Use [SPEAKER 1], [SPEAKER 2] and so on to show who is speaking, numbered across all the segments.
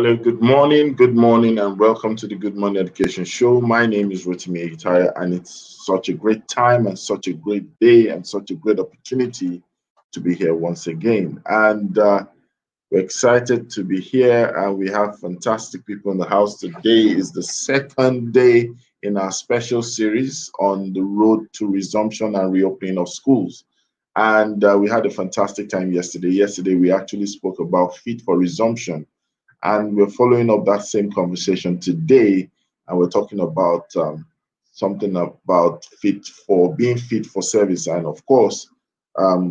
[SPEAKER 1] Hello, good morning, and welcome to the Good Morning Education Show. My name is Rotimi Itaya, and it's such a great time and such a great day and such a great opportunity to be here once again. And we're excited to be here, and we have fantastic people in the house. Today is the second day in our special series on the road to resumption and reopening of schools. And we had a fantastic time yesterday. Yesterday, we actually spoke about fit for resumption, and we're following up that same conversation today, and we're talking about something about fit for being fit for service. And of course,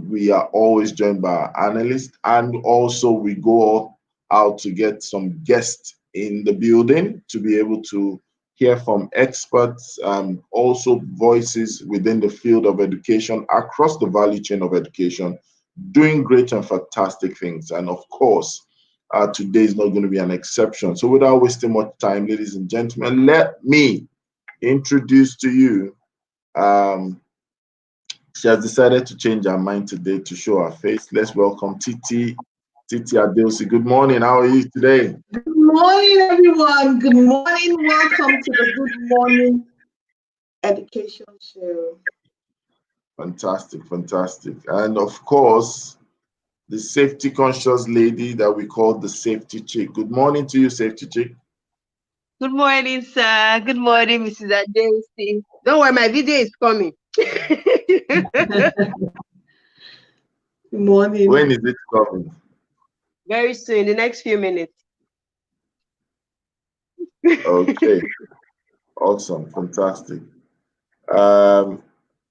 [SPEAKER 1] we are always joined by our analysts, and also we go out to get some guests in the building to be able to hear from experts, also voices within the field of education across the value chain of education, doing great and fantastic things. And of course, today is not going to be an exception. So without wasting much time, ladies and gentlemen, let me introduce to you. Um, she has decided to change her mind today to show her face. Let's welcome Titi Adeosi. Good morning. How are you today?
[SPEAKER 2] Good morning, everyone. Good morning. Welcome to the Good Morning Education Show.
[SPEAKER 1] Fantastic, fantastic. And of course, the safety conscious lady that we call the safety chick. Good morning to you, safety chick.
[SPEAKER 3] Good morning, sir. Good morning, Mrs. Adelsi. Don't worry, my video is coming.
[SPEAKER 2] Good morning.
[SPEAKER 1] When is it coming?
[SPEAKER 3] Very soon, in the next few minutes.
[SPEAKER 1] Okay, awesome, fantastic. Um,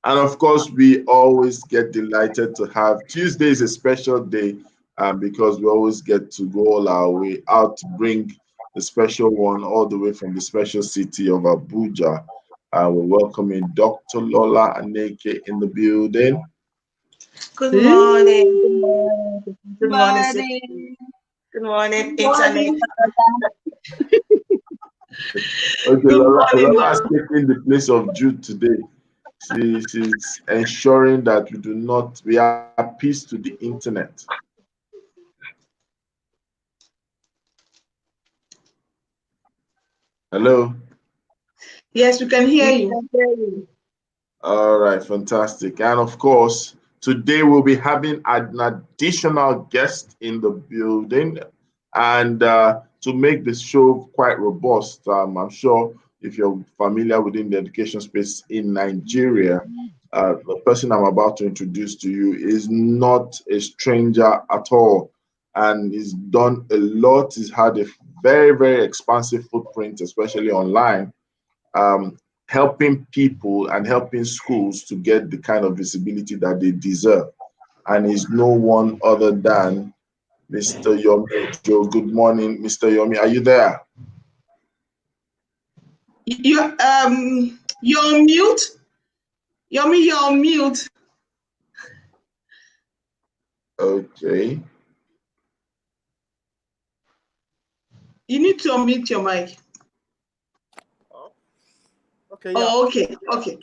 [SPEAKER 1] and of course, we always get delighted to have Tuesday is a special day because we always get to go all our way out to bring the special one all the way from the special city of Abuja. We're welcoming Dr. Lola Aneke in the building.
[SPEAKER 4] Good morning. Good morning. Good morning.
[SPEAKER 3] Morning.
[SPEAKER 4] Good morning,
[SPEAKER 2] Good morning.
[SPEAKER 1] Okay,
[SPEAKER 2] Good
[SPEAKER 1] Lola,
[SPEAKER 2] morning.
[SPEAKER 1] Lola is taking the place of Jude today. She's ensuring that we are peace to the internet. Hello.
[SPEAKER 2] Yes, we can hear you.
[SPEAKER 1] All right, fantastic. And of course, today we'll be having an additional guest in the building. And to make the show quite robust, I'm sure if you're familiar within the education space in Nigeria, the person I'm about to introduce to you is not a stranger at all. And he's done a lot. He's had a very, very expansive footprint, especially online, um, helping people and helping schools to get the kind of visibility that they deserve. And he's no one other than Mr. Yomi Joe. Good morning, Mr. Yomi. Are you there?
[SPEAKER 2] You're on mute. Yomi, you're on mute.
[SPEAKER 1] Okay.
[SPEAKER 2] You need to unmute your mic.
[SPEAKER 4] Okay.
[SPEAKER 2] Oh, okay.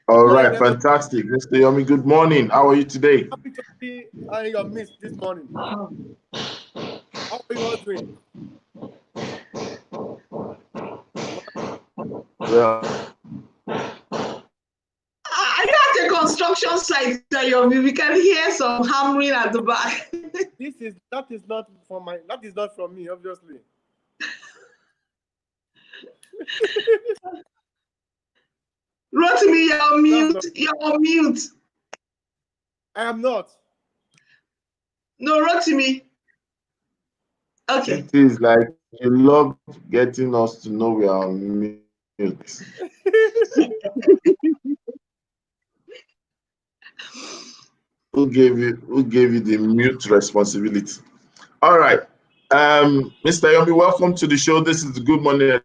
[SPEAKER 1] All right, fantastic. Mr. Yomi, good morning. How are you today?
[SPEAKER 4] Happy to be in your midst this morning. How are you all doing?
[SPEAKER 1] Well,
[SPEAKER 2] Are you at a construction site, Yomi? We can hear some hammering at the back.
[SPEAKER 4] That is not from me, obviously.
[SPEAKER 2] Rotimi, you're on mute. You're on mute.
[SPEAKER 4] I am not.
[SPEAKER 2] No, Rotimi. Okay.
[SPEAKER 1] it is like you love getting us to know we are on mute. Who gave you the mute responsibility? All right. Mr. Yomi, welcome to the show. This is the Good Morning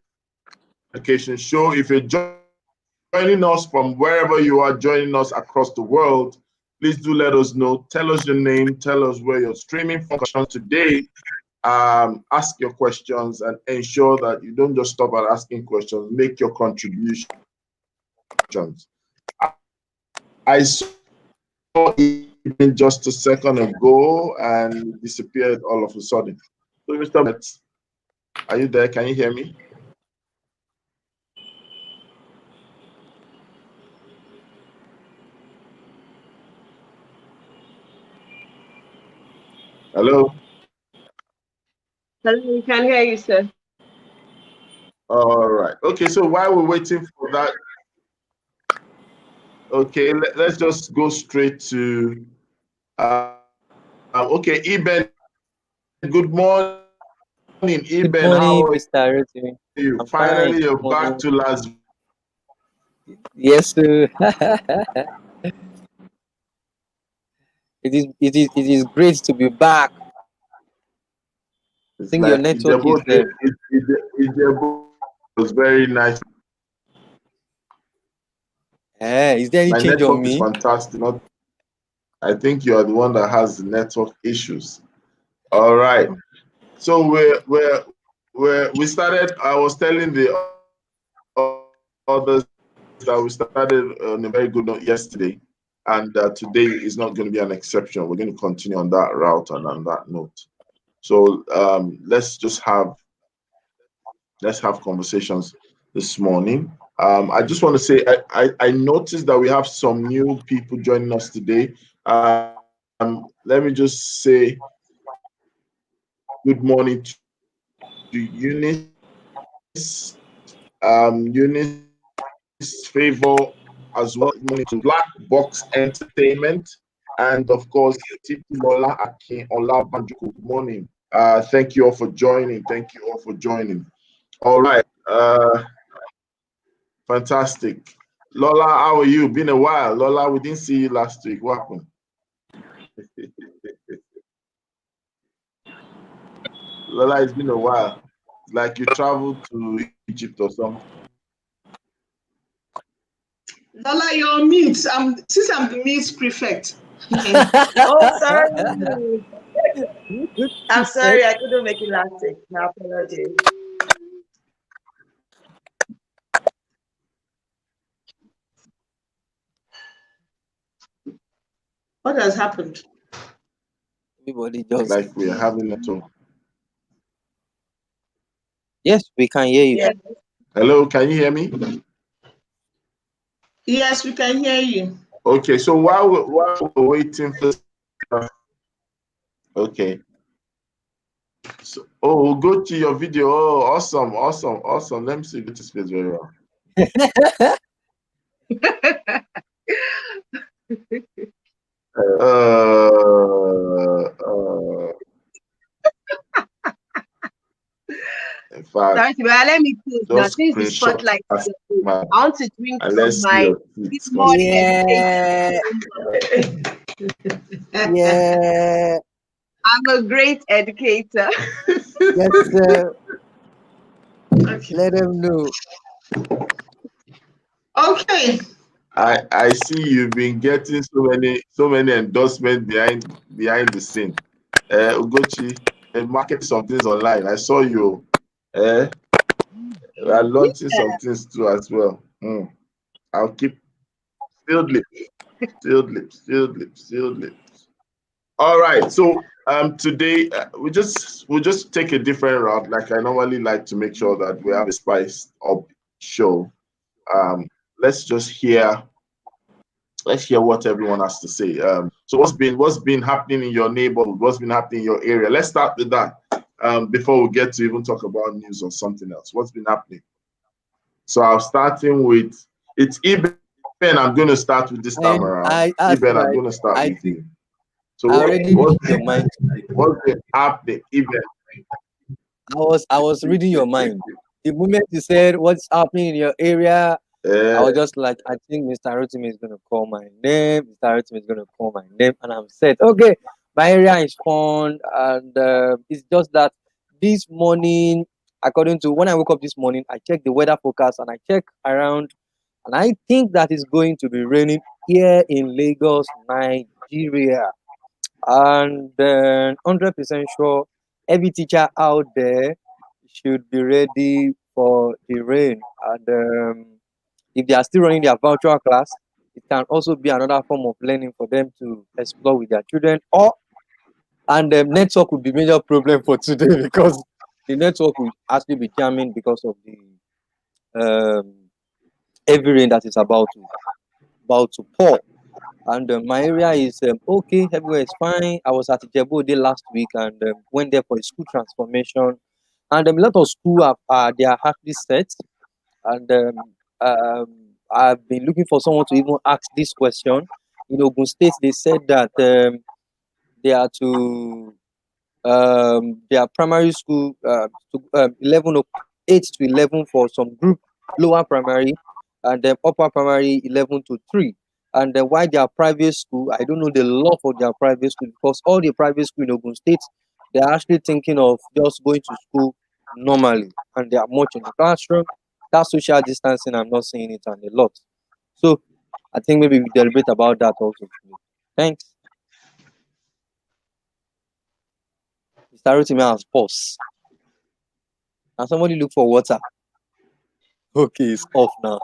[SPEAKER 1] Education Show. If you're joining us from wherever you are joining us across the world, please do let us know. Tell us your name. Tell us where you're streaming from today. Ask your questions and ensure that you don't just stop at asking questions. Make your contributions. I saw it just a second ago and disappeared all of a sudden. So, Mr. Metz, Are you there? Can you hear me? Hello?
[SPEAKER 3] Hello, we can hear you, sir.
[SPEAKER 1] All right. Okay, so while we're waiting for that, okay, let's just go straight to, okay, Eben, good morning,
[SPEAKER 5] Good
[SPEAKER 1] Eben.
[SPEAKER 5] morning,
[SPEAKER 1] How are
[SPEAKER 5] Mr. Rotimi.
[SPEAKER 1] you?
[SPEAKER 5] I'm fine.
[SPEAKER 1] Finally,
[SPEAKER 5] Good
[SPEAKER 1] you're back
[SPEAKER 5] morning.
[SPEAKER 1] to Las Vegas.
[SPEAKER 5] Yes, sir. it is great to be back. I
[SPEAKER 1] It's
[SPEAKER 5] think your
[SPEAKER 1] like
[SPEAKER 5] network is
[SPEAKER 1] Ijebu was very nice.
[SPEAKER 5] is there any
[SPEAKER 1] My
[SPEAKER 5] change on
[SPEAKER 1] network is
[SPEAKER 5] me?
[SPEAKER 1] fantastic. I think you are the one that has the network issues. All right. So we started. I was telling the others that we started on a very good note yesterday, and today is not going to be an exception. We're going to continue on that route and on that note. So let's have conversations this morning. I just want to say I noticed that we have some new people joining us today. Let me just say good morning to Eunice. Eunice Favor as well. Good morning to Black Box Entertainment. And of course, Titi Lola Akin Olabanjo. Good morning. Thank you all for joining. Thank you all for joining. All right. Fantastic. Lola, how are you? Been a while. Lola, we didn't see you last week. What happened? Lola, it's been a while. It's like you traveled to Egypt or something.
[SPEAKER 2] Lola, you're on mute. Since I'm the mute prefect.
[SPEAKER 3] Oh, sorry. I'm
[SPEAKER 5] Good
[SPEAKER 3] sorry, I couldn't make it last week. My apologies.
[SPEAKER 2] What has happened?
[SPEAKER 5] Everybody just.
[SPEAKER 1] Like we are having a talk.
[SPEAKER 5] Yes, we can hear you.
[SPEAKER 3] Yes.
[SPEAKER 1] Hello, can you hear me?
[SPEAKER 2] Yes, we can hear you.
[SPEAKER 1] Okay, so while we're waiting for okay. So, oh, go to your video. Oh, awesome, awesome, awesome. Let me see. Go to space very well. In fact,
[SPEAKER 3] Sorry, well, let me close now.
[SPEAKER 1] just
[SPEAKER 3] Since the
[SPEAKER 1] screenshot
[SPEAKER 3] spotlight is on you,
[SPEAKER 1] my
[SPEAKER 3] I want to drink
[SPEAKER 1] and
[SPEAKER 3] from
[SPEAKER 1] let's see
[SPEAKER 3] my
[SPEAKER 1] your
[SPEAKER 3] good
[SPEAKER 1] tweets.
[SPEAKER 3] morning
[SPEAKER 5] Yeah,
[SPEAKER 3] education.
[SPEAKER 5] yeah.
[SPEAKER 3] I'm a great educator.
[SPEAKER 5] Yes, sir.
[SPEAKER 2] Okay.
[SPEAKER 5] Let them know.
[SPEAKER 2] Okay.
[SPEAKER 1] I see you've been getting so many endorsements behind the scene. Ugochi, marketing some things online. I saw you. We are launching some things too as well. I'll keep sealed lips, sealed lips, sealed lips, sealed lips. All right. So today we'll just take a different route. Like I normally like to make sure that we have a spiced up show. Um, let's just hear what everyone has to say. So what's been happening in your neighborhood? What's been happening in your area? Let's start with that before we get to even talk about news or something else. What's been happening? So I'm starting with it's Eben. I'm going to start with this time
[SPEAKER 5] And
[SPEAKER 1] around.
[SPEAKER 5] I feel
[SPEAKER 1] Eben, I'm
[SPEAKER 5] like
[SPEAKER 1] going to start
[SPEAKER 5] I
[SPEAKER 1] with
[SPEAKER 5] think
[SPEAKER 1] you. So
[SPEAKER 5] I already read your mind.
[SPEAKER 1] what's been happening, Eben?
[SPEAKER 5] I was reading your mind. The moment you said what's happening in your area, I
[SPEAKER 1] Uh,
[SPEAKER 5] was just like, I think Mr. Rotimi is gonna call my name. Mr. Rotimi is gonna call my name, and I'm set. Okay, my area is fun, and it's just that this morning, according to when I woke up this morning, I checked the weather forecast and I checked around, and I think that it's going to be raining here in Lagos, Nigeria, and then 100% sure every teacher out there should be ready for the rain, and if they are still running their virtual class, it can also be another form of learning for them to explore with their children. Or and network would be major problem for today because the network will actually be jamming because of the heavy rain that is about to pour. And my area is okay, everywhere is fine. I was at Ijebu Ode last week and went there for a school transformation. And a lot of school they are actually set. And I've been looking for someone to even ask this question. In Ogun State, they said that they are to their primary school to 8 to 11 for some group, lower primary, and then upper primary 11 to 3. And then why they are private school, I don't know the law for their private school, because all the private school in Ogun State, they're actually thinking of just going to school normally, and they are much in the classroom. That social distancing, I'm not seeing it and a lot. So I think maybe we deliberate about that also today. Thanks. Mr. Rotimi has pause. And somebody look for water. Okay, it's off now.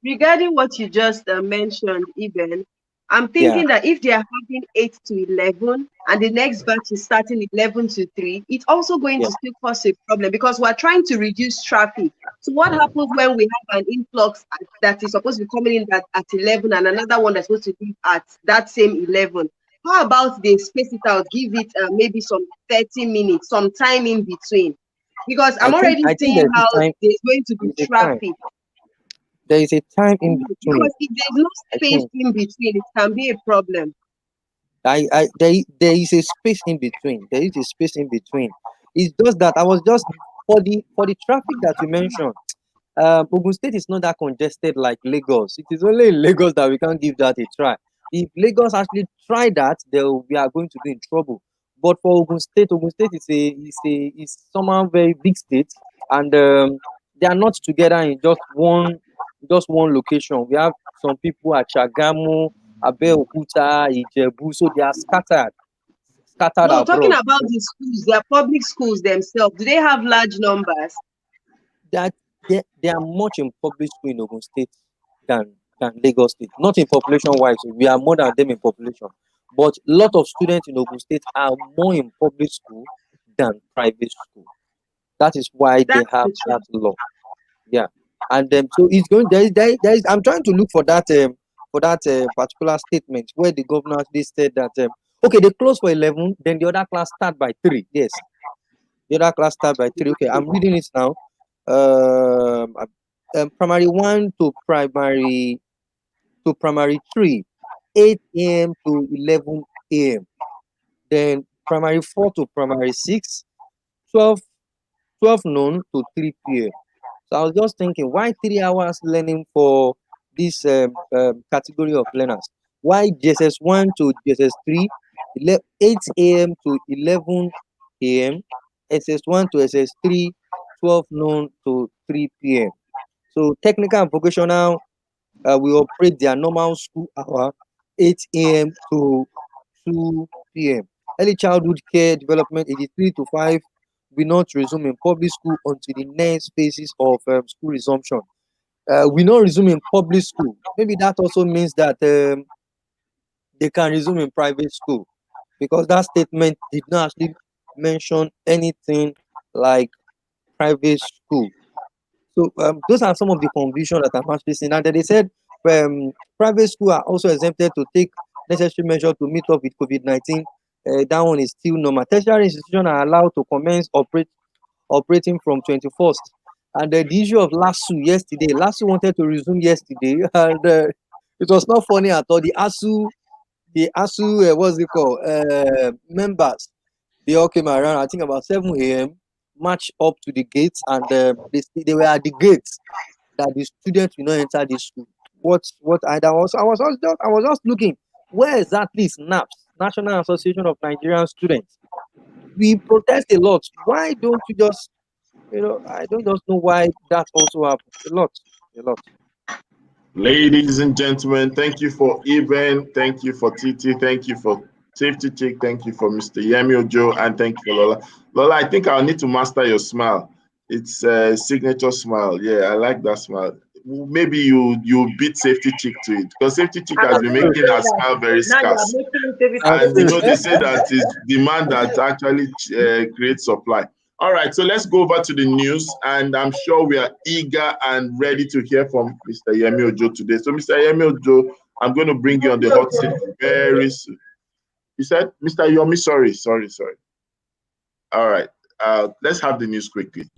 [SPEAKER 3] Regarding what you just mentioned, Eben, I'm thinking that if they are having 8 to 11 and the next batch is starting 11 to 3, it's also going to still cause a problem because we're trying to reduce traffic. So what happens when we have an influx that is supposed to be coming in at 11 and another one that's supposed to be at that same 11? How about they space it out, give it maybe some 30 minutes, some time in between? Because I'm already seeing how there's going to be traffic.
[SPEAKER 5] There is a time in between.
[SPEAKER 3] Because if there's no space in between, it can be a problem.
[SPEAKER 5] There is a space in between. There is a space in between. It's just that I was just for the traffic that you mentioned. Ogun State is not that congested like Lagos. It is only in Lagos that we can't give that a try. If Lagos actually try that, we are going to be in trouble. But for Ogun State is somehow very big state, and they are not together in just one location. We have some people at Chagamu, Abeokuta, Ijebu, so they are scattered.
[SPEAKER 3] No, talking about the schools, they are public schools themselves. Do they have large numbers?
[SPEAKER 5] That they are much in public school in Ogun State than Lagos State. Not in population wise, we are more than them in population. But a lot of students in Ogun State are more in public school than private school. That is why they have that law. Yeah. And so it's going there is I'm trying to look for that particular statement where the governor actually said that okay, they close for 11, then the other class start by 3. Yes. The other class start by 3. Okay, I'm reading it now. Primary 1 to primary 3, 8 a.m. to 11 a.m. Then primary 4 to primary 6, 12 noon to 3 p.m. So I was just thinking, why 3 hours learning for this category of learners? Why JSS 1 to JSS 3, 8 a.m. to 11 a.m., SS1 to SS3, 12 noon to 3 p.m. So technical and vocational, we operate their normal school hour, 8 a.m. to 2 p.m. Early childhood care development, 83 to 5, will not resume in public school until the next phases of school resumption. We not resume in public school. Maybe that also means that they can resume in private school, because that statement did not actually mention anything like private school. So those are some of the confusion that I'm actually seeing. And then they said private school are also exempted to take necessary measures to meet up with COVID-19. That one is still normal. Tertiary institutions are allowed to commence operating from 21st. And the issue of yesterday, LASU wanted to resume yesterday, and it was not funny at all. The ASU, what's it called? Members, they all came around, I think about 7 a.m., marched up to the gates, and they were at the gates that the students will not enter this school. I was just looking, where exactly is NAPS, National Association of Nigerian Students? We protest a lot. Why don't you just, I don't just know why that also happens. A lot.
[SPEAKER 1] Ladies and gentlemen, thank you for Eben, thank you for Titi, thank you for Safety Chick, thank you for Mr. Yemi Ojo, and thank you for Lola. Lola, I think I'll need to master your smile. It's a signature smile. Yeah, I like that smile. maybe you beat safety chick to it, because safety chick has been making her smile very
[SPEAKER 2] Now you are
[SPEAKER 1] scarce.
[SPEAKER 2] making
[SPEAKER 1] And
[SPEAKER 2] everything.
[SPEAKER 1] they say that it's demand that actually creates supply. All right, so let's go over to the news, and I'm sure we are eager and ready to hear from Mr. Yemi Ojo today. So, Mr. Yemi Ojo, I'm going to bring you on the hot seat very soon. You said, Mr. Yomi, sorry. All right, let's have the news quickly.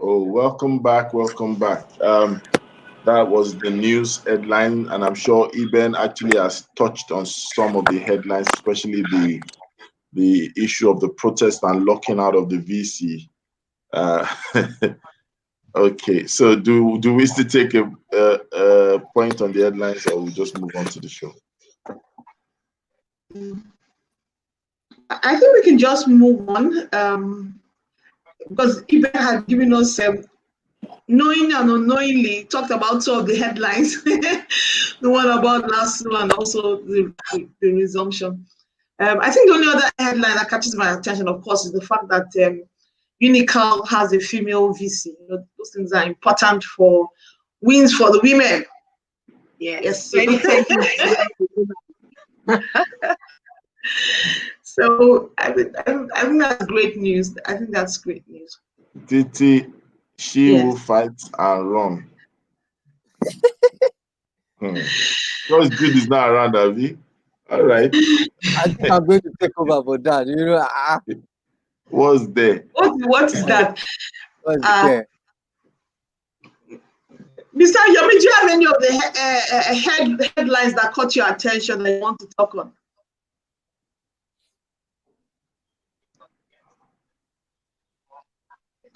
[SPEAKER 1] Oh, welcome back. That was the news headline, and I'm sure Eben actually has touched on some of the headlines, especially the issue of the protest and locking out of the VC. Okay, so do we still take a point on the headlines, or we just move on to the show?
[SPEAKER 2] I think we can just move on, because Ibe had given us, knowing and unknowingly, talked about some of the headlines, the one about LASU and also the resumption. I think the only other headline that catches my attention, of course, is the fact that Unical has a female VC. Those things are important for wins for the women.
[SPEAKER 3] Yes.
[SPEAKER 2] So I think that's great news. I think that's great news.
[SPEAKER 1] Titi, she will fight and run. Because Jude is not around, Avi. All right.
[SPEAKER 5] I think I'm going to take over for that.
[SPEAKER 1] What's there?
[SPEAKER 2] What is that?
[SPEAKER 5] What's there?
[SPEAKER 2] Mr. Yomi, do you have any of the headlines that caught your attention that you want to talk on?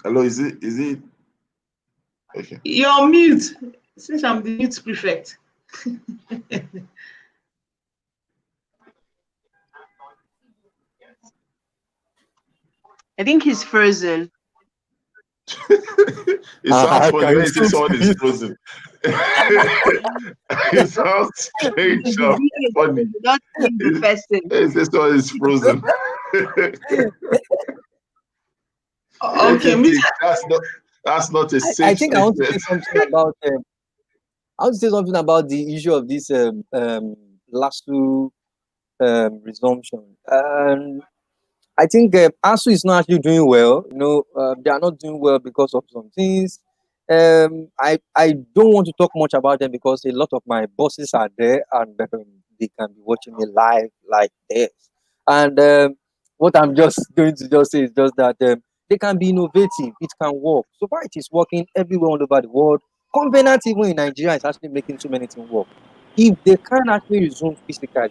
[SPEAKER 1] Hello, is it? Okay.
[SPEAKER 2] You're on mute, since I'm the mute prefect.
[SPEAKER 3] I think he's frozen.
[SPEAKER 1] It sounds funny when you say someone is frozen. It sounds strange or funny.
[SPEAKER 3] Not the person.
[SPEAKER 1] Someone is frozen.
[SPEAKER 2] Okay,
[SPEAKER 1] that's not a safe.
[SPEAKER 5] I think I want to say something about. I want to say something about the issue of this LASU resumption. I think ASU is not actually doing well. They are not doing well because of some things. I don't want to talk much about them because a lot of my bosses are there and they can be watching me live like this. And what I'm just going to just say is just that they can be innovative. It can work. So far, it is working everywhere all over the world. Covenant, even in Nigeria, is actually making so many things work. If they can actually resume physically,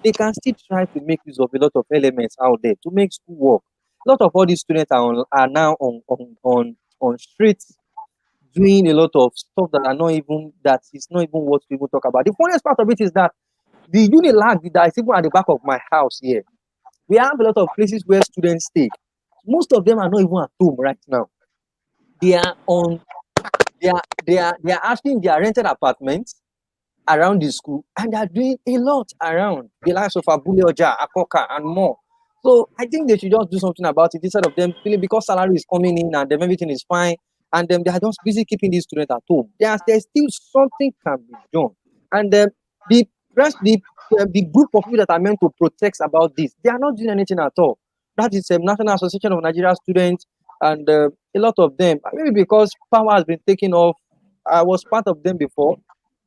[SPEAKER 5] they can still try to make use of a lot of elements out there to make school work. A lot of all these students are now on streets doing a lot of stuff that is not even what people talk about. The funniest part of it is that the Unilag that is even at the back of my house here, we have a lot of places where students stay. Most of them are not even at home right now. They are on they are actually in their rented apartments around the school, and they are doing a lot around the likes of Abule Oja, Akoka, and more. So I think they should just do something about it instead of them feeling because salary is coming in and then everything is fine, and then they are just busy keeping these students at home. There's still something can be done, and the rest the group of people that are meant to protect about this, they are not doing anything at all. That is National Association of Nigeria Students, and a lot of them maybe because power has been taken off. I was part of them before.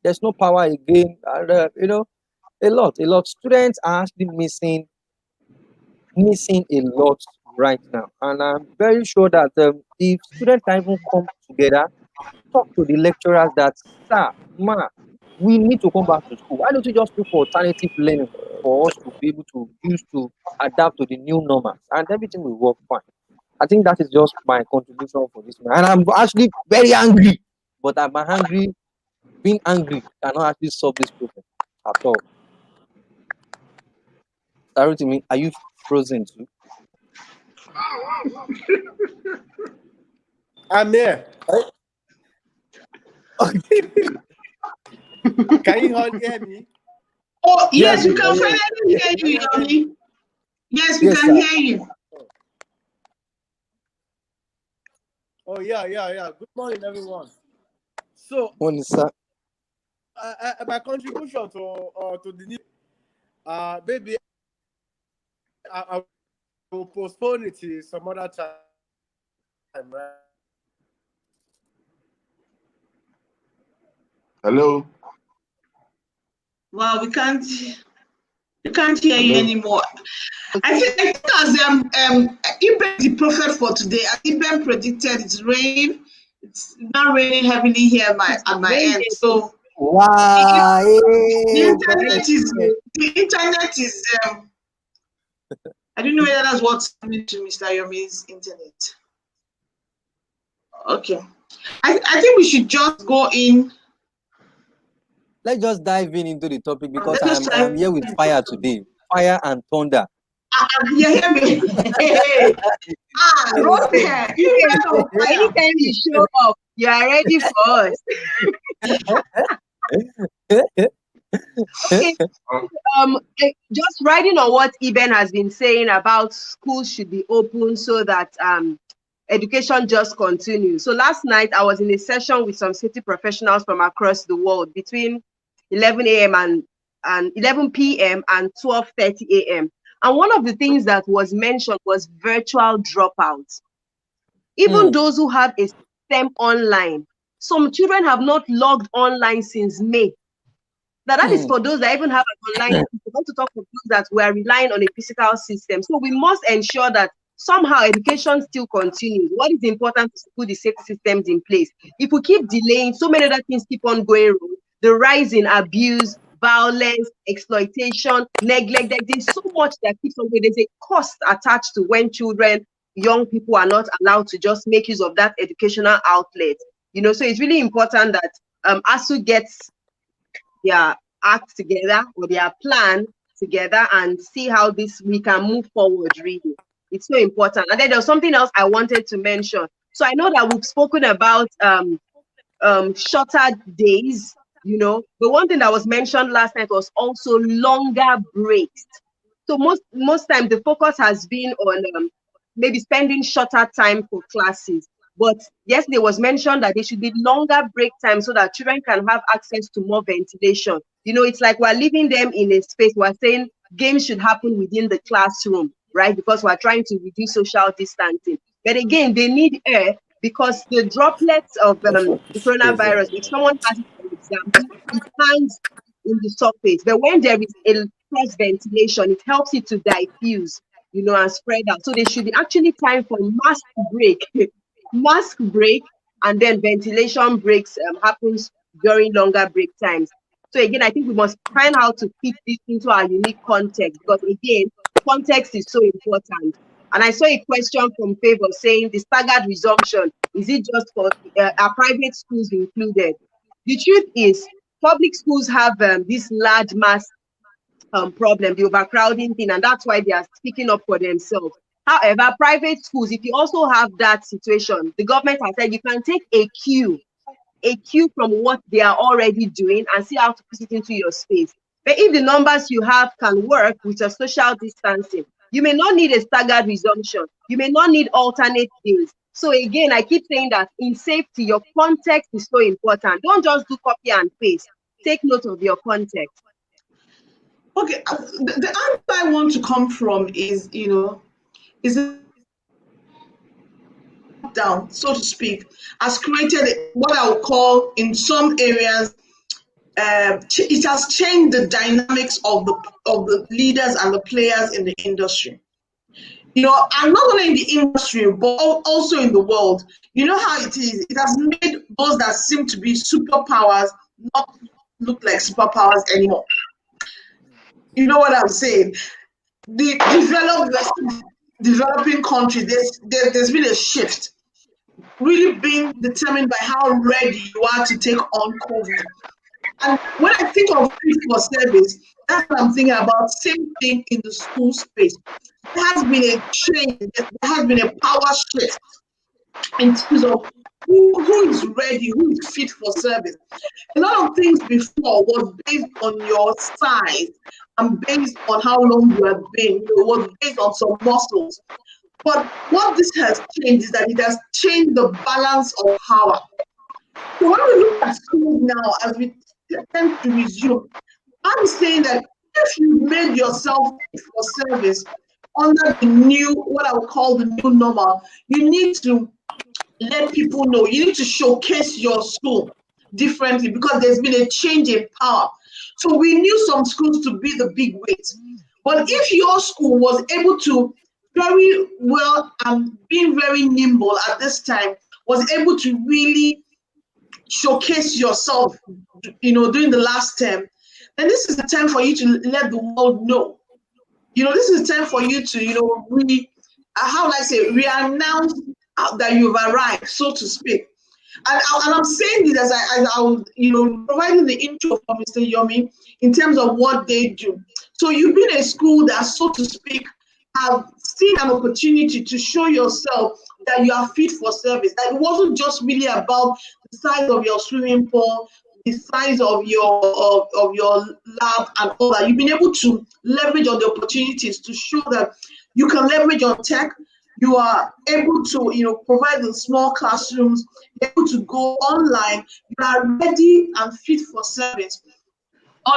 [SPEAKER 5] There's no power again, and a lot. Students are actually missing a lot right now, and I'm very sure that if students can even come together, talk to the lecturers that, sir, ma, we need to come back to school. Why don't you just look for alternative learning for us to be able to use to adapt to the new normals, and everything will work fine. I think that is just my contribution for this man, and I'm actually very angry. But I'm angry. Being angry cannot actually solve this problem at all. Tarotimi, are you frozen too?
[SPEAKER 4] I'm here. Can you all hear me?
[SPEAKER 2] Oh, yes,
[SPEAKER 5] Yes,
[SPEAKER 2] we can finally hear you, Yomi. Yes, we
[SPEAKER 5] yes,
[SPEAKER 2] can
[SPEAKER 5] sir.
[SPEAKER 2] hear you.
[SPEAKER 4] Oh, yeah. Good morning, everyone. So,
[SPEAKER 5] One is, sir.
[SPEAKER 4] my contribution to the new, maybe I will postpone it to some other time, right?
[SPEAKER 1] Hello.
[SPEAKER 2] Well, we can't hear you
[SPEAKER 1] Hello.
[SPEAKER 2] anymore. I think as Ibrahim the prophet for today, as Ibrahim predicted, it's rain. It's not raining heavily here at my
[SPEAKER 3] Rain
[SPEAKER 2] end.
[SPEAKER 3] day.
[SPEAKER 2] So
[SPEAKER 5] Wow.
[SPEAKER 2] the internet is I don't know whether that's what's happening to Mr. Yomi's internet. Okay. I think we should just go in.
[SPEAKER 5] Let's just dive into the topic because
[SPEAKER 2] Let's just
[SPEAKER 5] I'm here with fire today. Fire and thunder.
[SPEAKER 2] You hear me? Road there. You went on fire.
[SPEAKER 3] Anytime you show up, you are ready for us. Okay. Just riding on what Eben has been saying about schools should be open so that education just continues. So last night I was in a session with some city professionals from across the world between 11 a.m. and 11 p.m. and 12:30 a.m. And one of the things that was mentioned was virtual dropouts. Even those who have a STEM online, some children have not logged online since May. Now that is for those that even have an online. We want to talk to those that we are relying on a physical system. So we must ensure that somehow education still continues. What is important is to put the safety systems in place. If we keep delaying, so many other things keep on going wrong. The rise in abuse, violence, exploitation, neglect. There's so much that keeps on going. There's a cost attached to when children, young people are not allowed to just make use of that educational outlet. So it's really important that ASU gets their act together or their plan together and see how we can move forward. Really, it's so important. And then there's something else I wanted to mention. So I know that we've spoken about shorter days, but one thing that was mentioned last night was also longer breaks. So most times the focus has been on maybe spending shorter time for classes. But yesterday was mentioned that there should be longer break time so that children can have access to more ventilation. It's like we're leaving them in a space. We're saying games should happen within the classroom. right? Because we're trying to reduce social distancing. But again, they need air because the droplets of the coronavirus, if someone has it, for example, it hangs in the surface. But when there is a cross ventilation, it helps it to diffuse, and spread out. So there should be actually time for mask break, mask break, and then ventilation breaks happens during longer break times. So again, I think we must find how to fit this into our unique context, because again, context is so important. And I saw a question from Favor saying the staggered resumption, is it just for are private schools included? The truth is, public schools have this large mass problem, the overcrowding thing, and that's why they are speaking up for themselves. However, private schools, if you also have that situation, the government has said you can take a cue from what they are already doing and see how to put it into your space. But if the numbers you have can work with your social distancing, you may not need a staggered resumption. You may not need alternate days. So again, I keep saying that in safety, your context is so important. Don't just do copy and paste. Take note of your context.
[SPEAKER 2] Okay, the angle I want to come from is, is down, so to speak, has created what I would call in some areas, it has changed the dynamics of the leaders and the players in the industry. And not only in the industry, but also in the world. You know how it is. It has made those that seem to be superpowers not look like superpowers anymore. You know what I'm saying? The developing countries, there's been a shift, really being determined by how ready you are to take on COVID. And when I think of fit for service, that's what I'm thinking about. Same thing in the school space. There has been a change, there has been a power shift in terms of who is ready, who is fit for service. A lot of things before was based on your size and based on how long you have been. It was based on some muscles. But what this has changed is that it has changed the balance of power. So when we look at schools now, as we tend to resume, I'm saying that if you made yourself fit for service under the new, what I would call the new normal, you need to let people know. You need to showcase your school differently because there's been a change in power. So we knew some schools to be the big weights. But if your school was able to very well and being very nimble at this time, was able to really showcase yourself, during the last term, then this is the time for you to let the world know. This is the time for you to, really, how would I say, re-announce that you've arrived, so to speak. And I'm saying this as I was, providing the intro for Mr. Yomi in terms of what they do. So you've been a school that, so to speak, have seen an opportunity to show yourself that you are fit for service. That it wasn't just really about the size of your swimming pool, the size of your lab and all that. You've been able to leverage on the opportunities to show that you can leverage on tech. You are able to, provide the small classrooms, you're able to go online. You are ready and fit for service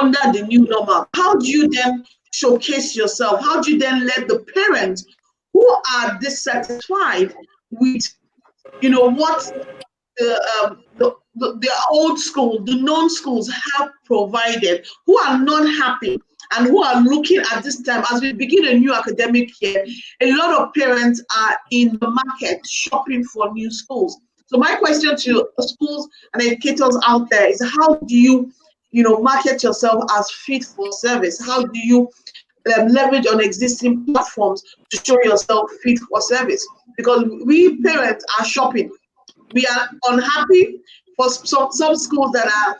[SPEAKER 2] under the new normal. How do you then showcase yourself? How do you then let the parents who are dissatisfied with, what the old school, the known schools have provided, who are not happy and who are looking at this time as we begin a new academic year? A lot of parents are in the market shopping for new schools. So my question to schools and educators out there is, how do you, market yourself as fit for service? How do you leverage on existing platforms to show yourself fit for service? Because we parents are shopping. We are unhappy for some schools that are,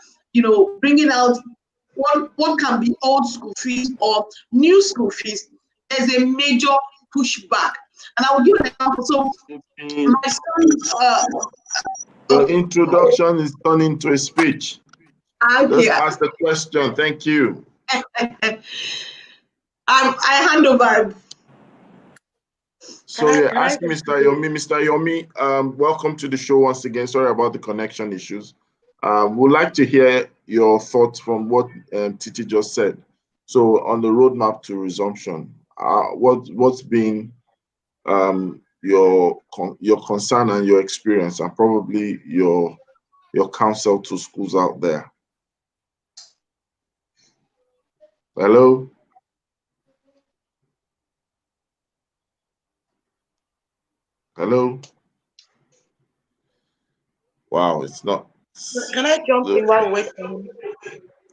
[SPEAKER 2] bringing out what can be old school fees or new school fees. There's a major pushback. And I will give an example. So my son,
[SPEAKER 1] the introduction is turned into a speech.
[SPEAKER 2] Okay.
[SPEAKER 1] Let's ask the question. Thank you.
[SPEAKER 2] I hand over.
[SPEAKER 1] So yeah, ask Mr. Yomi. Mr. Yomi, welcome to the show once again. Sorry about the connection issues. We'd like to hear your thoughts from what Titi just said. So on the roadmap to resumption, what's been your concern and your experience, and probably your counsel to schools out there? Hello. Hello. Wow, it's not.
[SPEAKER 6] Can I jump in while waiting?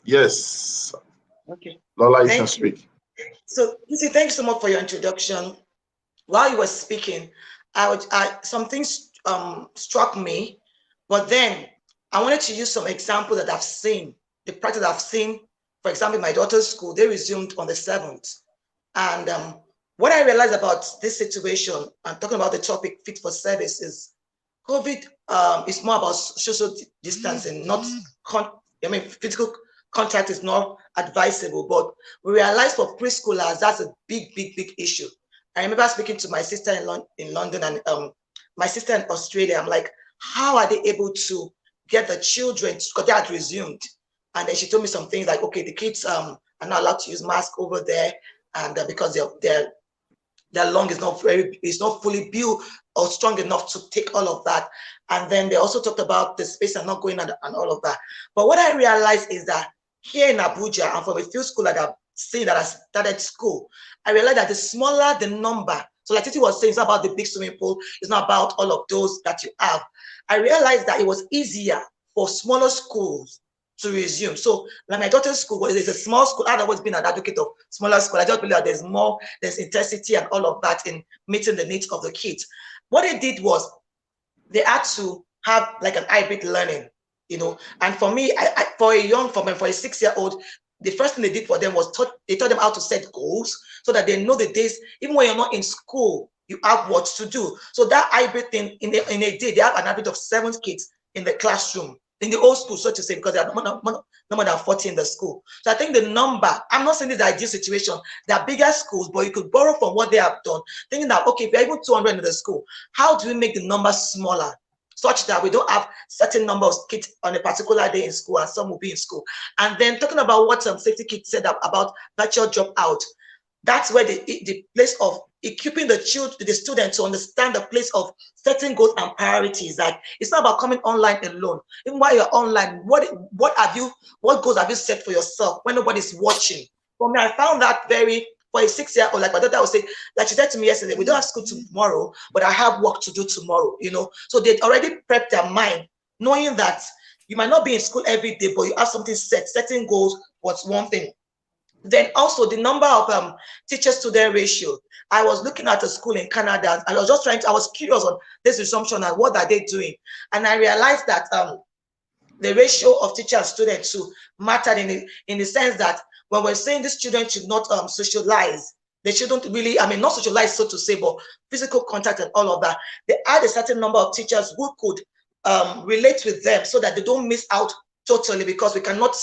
[SPEAKER 1] Yes.
[SPEAKER 6] Okay.
[SPEAKER 1] Lola, you can
[SPEAKER 6] Thank you.
[SPEAKER 1] speak.
[SPEAKER 6] So, Kissy, thank you so much for your introduction. While you were speaking, some things struck me, but then I wanted to use some examples that I've seen, the practice I've seen. For example, in my daughter's school, they resumed on the 7th. And what I realized about this situation, and talking about the topic fit for service, is COVID is more about social distancing, not physical contact is not advisable, but we realize for preschoolers, that's a big, big, big issue. I remember speaking to my sister in London and my sister in Australia. I'm like, how are they able to get the children, because they had resumed. And then she told me some things like, okay, the kids are not allowed to use masks over there, and because their lung is not fully built or strong enough to take all of that. And then they also talked about the space and not going and all of that. But what I realized is that here in Abuja, and from a few schools that I've seen that I started school, I realized that the smaller the number, so like Titi was saying, it's not about the big swimming pool, it's not about all of those that you have. I realized that it was easier for smaller schools to resume. So like my daughter's school, it's a small school. I've always been an advocate of smaller school. I just believe that there's intensity and all of that in meeting the needs of the kids. What they did was they had to have like an hybrid learning, and for me, for a 6-year-old, the first thing they did for them was they taught them how to set goals so that they know the days, even when you're not in school, you have what to do. So that hybrid thing, in a day, they have an average of 7 kids in the classroom, in the old school, so to say, because there are no more than 40 in the school. So I think the number, I'm not saying this is the ideal situation. There are bigger schools, but you could borrow from what they have done, thinking that, okay, if you're even 200 in the school, how do we make the number smaller such that we don't have certain number of kids on a particular day in school and some will be in school? And then talking about what Safety Kids said about virtual dropout, that's where the place of equipping the students to understand the place of setting goals and priorities. Like, it's not about coming online alone. Even while you're online, what goals have you set for yourself when nobody's watching? For me, I found that for a 6-year-old, like my daughter would say, like she said to me yesterday, we don't have school tomorrow, but I have work to do tomorrow, So they'd already prepped their mind, knowing that you might not be in school every day, but you have something set. Setting goals was one thing. Then also the number of teacher-student ratio. I was looking at a school in Canada, and I was curious on this resumption and what are they doing. And I realized that the ratio of teacher and student too mattered in the sense that when we're saying these children should not socialize, they shouldn't really, not socialize, so to say, but physical contact and all of that. They had a certain number of teachers who could relate with them so that they don't miss out totally, because we cannot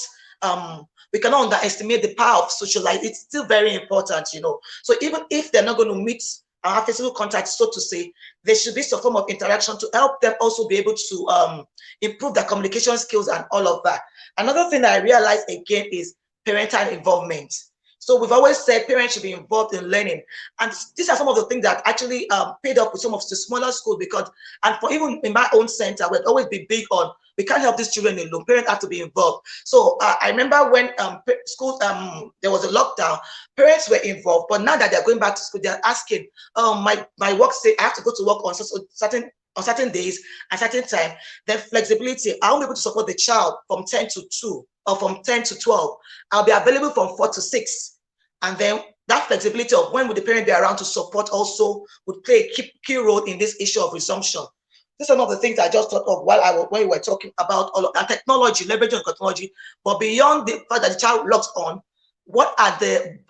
[SPEAKER 6] underestimate the power of socializing. It's still very important, So even if they're not going to meet and have physical contact, so to say, there should be some form of interaction to help them also be able to improve their communication skills and all of that. Another thing that I realized again is parental involvement. So we've always said parents should be involved in learning. And these are some of the things that actually paid up with some of the smaller schools, and for even in my own center, we'd always be big on, we can't help these children alone. Parents have to be involved. So I remember when schools, there was a lockdown, parents were involved, but now that they're going back to school, they're asking, my work say I have to go to work on certain days and certain time. Then flexibility, I won't be able to support the child from 10 to 2 or from 10 to 12. I'll be available from 4 to 6. And then that flexibility of when would the parent be around to support also would play a key role in this issue of resumption. These are some of the things I just thought of when we were talking about all of that technology, leveraging technology. But beyond the fact that the child logs on,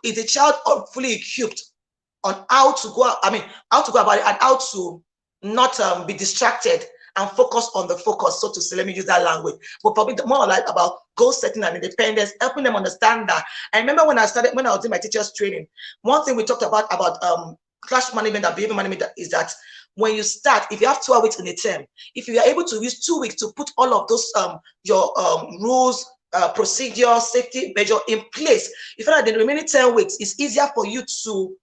[SPEAKER 6] is the child fully equipped on how to go about it and how to not be distracted and focus on the focus, so to say, let me use that language. But probably more like about goal setting and independence, helping them understand that. I remember when I was doing my teacher's training, one thing we talked about classroom management and behavior management is that when you start, if you have 12 weeks in a term, if you are able to use 2 weeks to put all of those your rules, procedure, safety measure in place, you find that the remaining 10 weeks it's easier for you to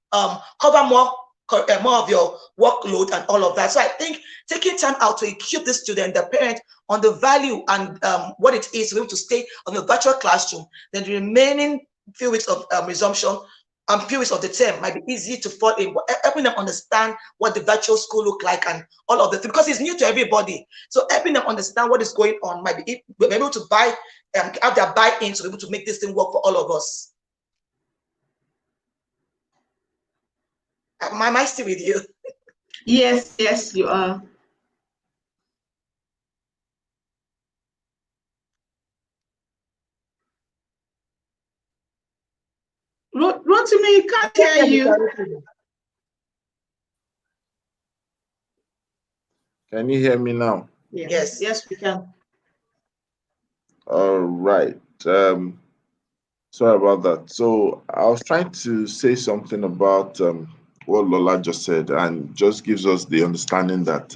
[SPEAKER 6] cover more of your workload and all of that. So I think taking time out to equip the student, the parent, on the value and what it is to be able to stay on the virtual classroom, then the remaining few weeks of resumption and few weeks of the term might be easy to fall in, helping them understand what the virtual school look like and all of the things, because it's new to everybody. So helping them understand what is going on might be able to buy have their buy-in to be able to make this thing work for all of us. Am I still with you?
[SPEAKER 2] Yes, yes, you are. Rotimi, can't hear you.
[SPEAKER 1] Can you hear me now?
[SPEAKER 6] Yes.
[SPEAKER 2] Yes, we can.
[SPEAKER 1] All right. Sorry about that. So I was trying to say something about what Lola just said, and just gives us the understanding that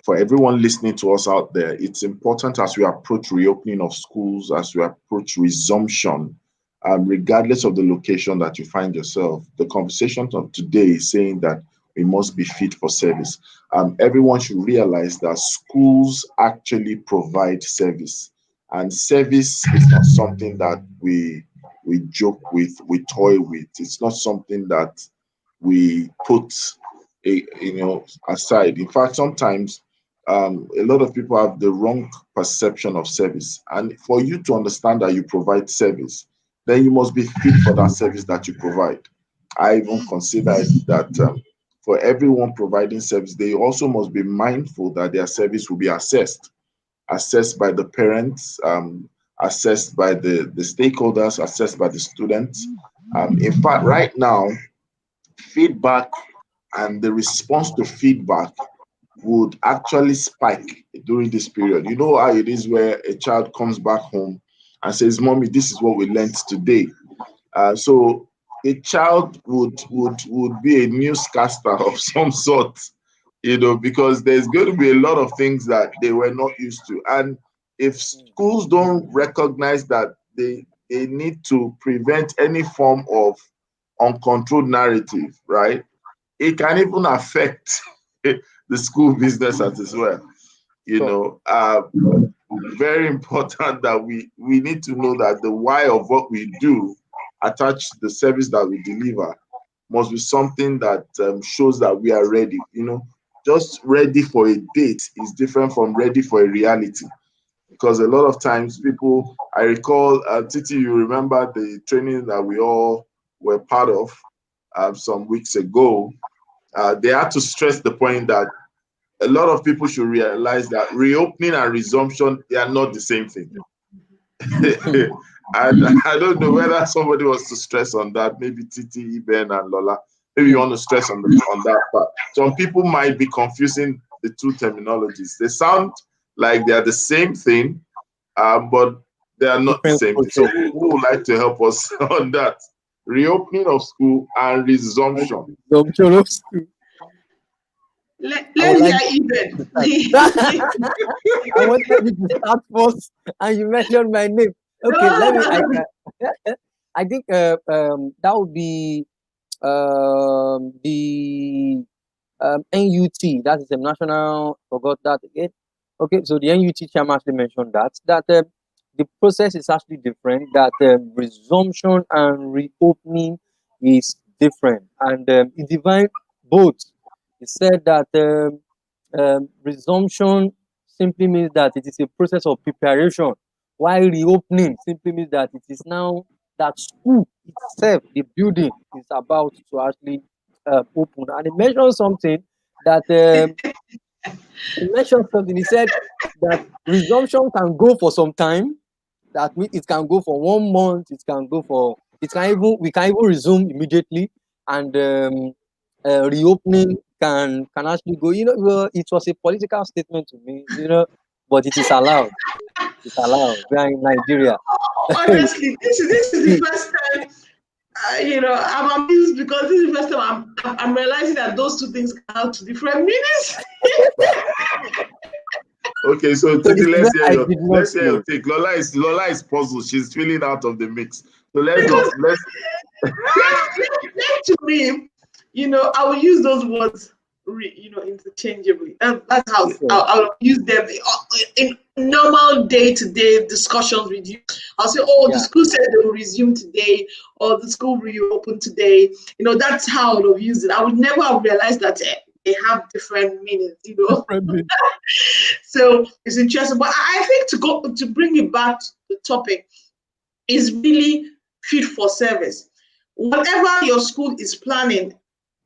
[SPEAKER 1] for everyone listening to us out there, it's important as we approach reopening of schools, as we approach resumption, regardless of the location that you find yourself. The conversation of today is saying that we must be fit for service. Everyone should realize that schools actually provide service, and service is not something that we joke with, we toy with. It's not something that we put aside. In fact, sometimes a lot of people have the wrong perception of service, and for you to understand that you provide service, then you must be fit for that service that you provide. I even consider that for everyone providing service, they also must be mindful that their service will be assessed by the parents, assessed by the stakeholders, assessed by the students. In fact, right now, feedback and the response to feedback would actually spike during this period. You know how it is where a child comes back home and says, "Mommy, this is what we learned today." So a child would be a newscaster of some sort, because there's going to be a lot of things that they were not used to. And if schools don't recognize that they need to prevent any form of uncontrolled narrative, right? It can even affect the school business as well. Very important that we need to know that the why of what we do attached to the service that we deliver must be something that shows that we are ready. Just ready for a date is different from ready for a reality, because a lot of times people, I recall, Titi, you remember the training that we all were part of some weeks ago. They had to stress the point that a lot of people should realize that reopening and resumption, they are not the same thing. And I don't know whether somebody wants to stress on that. Maybe Titi, Ben, and Lola. Maybe you want to stress on that part. Some people might be confusing the two terminologies. They sound like they are the same thing, but they are not the same thing. So who would like to help us on that? Reopening of school and resumption.
[SPEAKER 5] Resumption of school.
[SPEAKER 2] Let's hear Eben.
[SPEAKER 5] I wanted you to start first, and you mentioned my name. Okay, let me. I think that would be the NUT. That is the national. Forgot that again. Okay, so the NUT chairman actually mentioned that the process is actually different. That resumption and reopening is different, and it defines both. He said that resumption simply means that it is a process of preparation, while reopening simply means that it is now that school itself, the building, is about to actually open. And he mentioned something that he said that resumption can go for some time. That means it can go for 1 month. We can even resume immediately, and reopening can actually go. It was a political statement to me, but it is allowed. It's allowed. We are in Nigeria.
[SPEAKER 2] Honestly, this is the first time. I'm amused because this is the first time I'm realizing that those two things can have two different meanings.
[SPEAKER 1] Okay, so
[SPEAKER 5] So
[SPEAKER 1] Titi,
[SPEAKER 5] this is what I did not
[SPEAKER 1] let's hear your
[SPEAKER 5] know.
[SPEAKER 1] take. Lola is puzzled. She's feeling out of the mix. So
[SPEAKER 2] Because
[SPEAKER 1] let's
[SPEAKER 2] to me, I will use those words, interchangeably. That's how
[SPEAKER 1] yeah,
[SPEAKER 2] I'll use them in normal day-to-day discussions with you. I'll say, "Oh, the
[SPEAKER 5] Yeah.
[SPEAKER 2] school said they will resume today, or the school reopen today." That's how I would use it. I would never have realized that they have different meanings. So it's interesting. But I think to bring it back to the topic is really fit for service. Whatever your school is planning,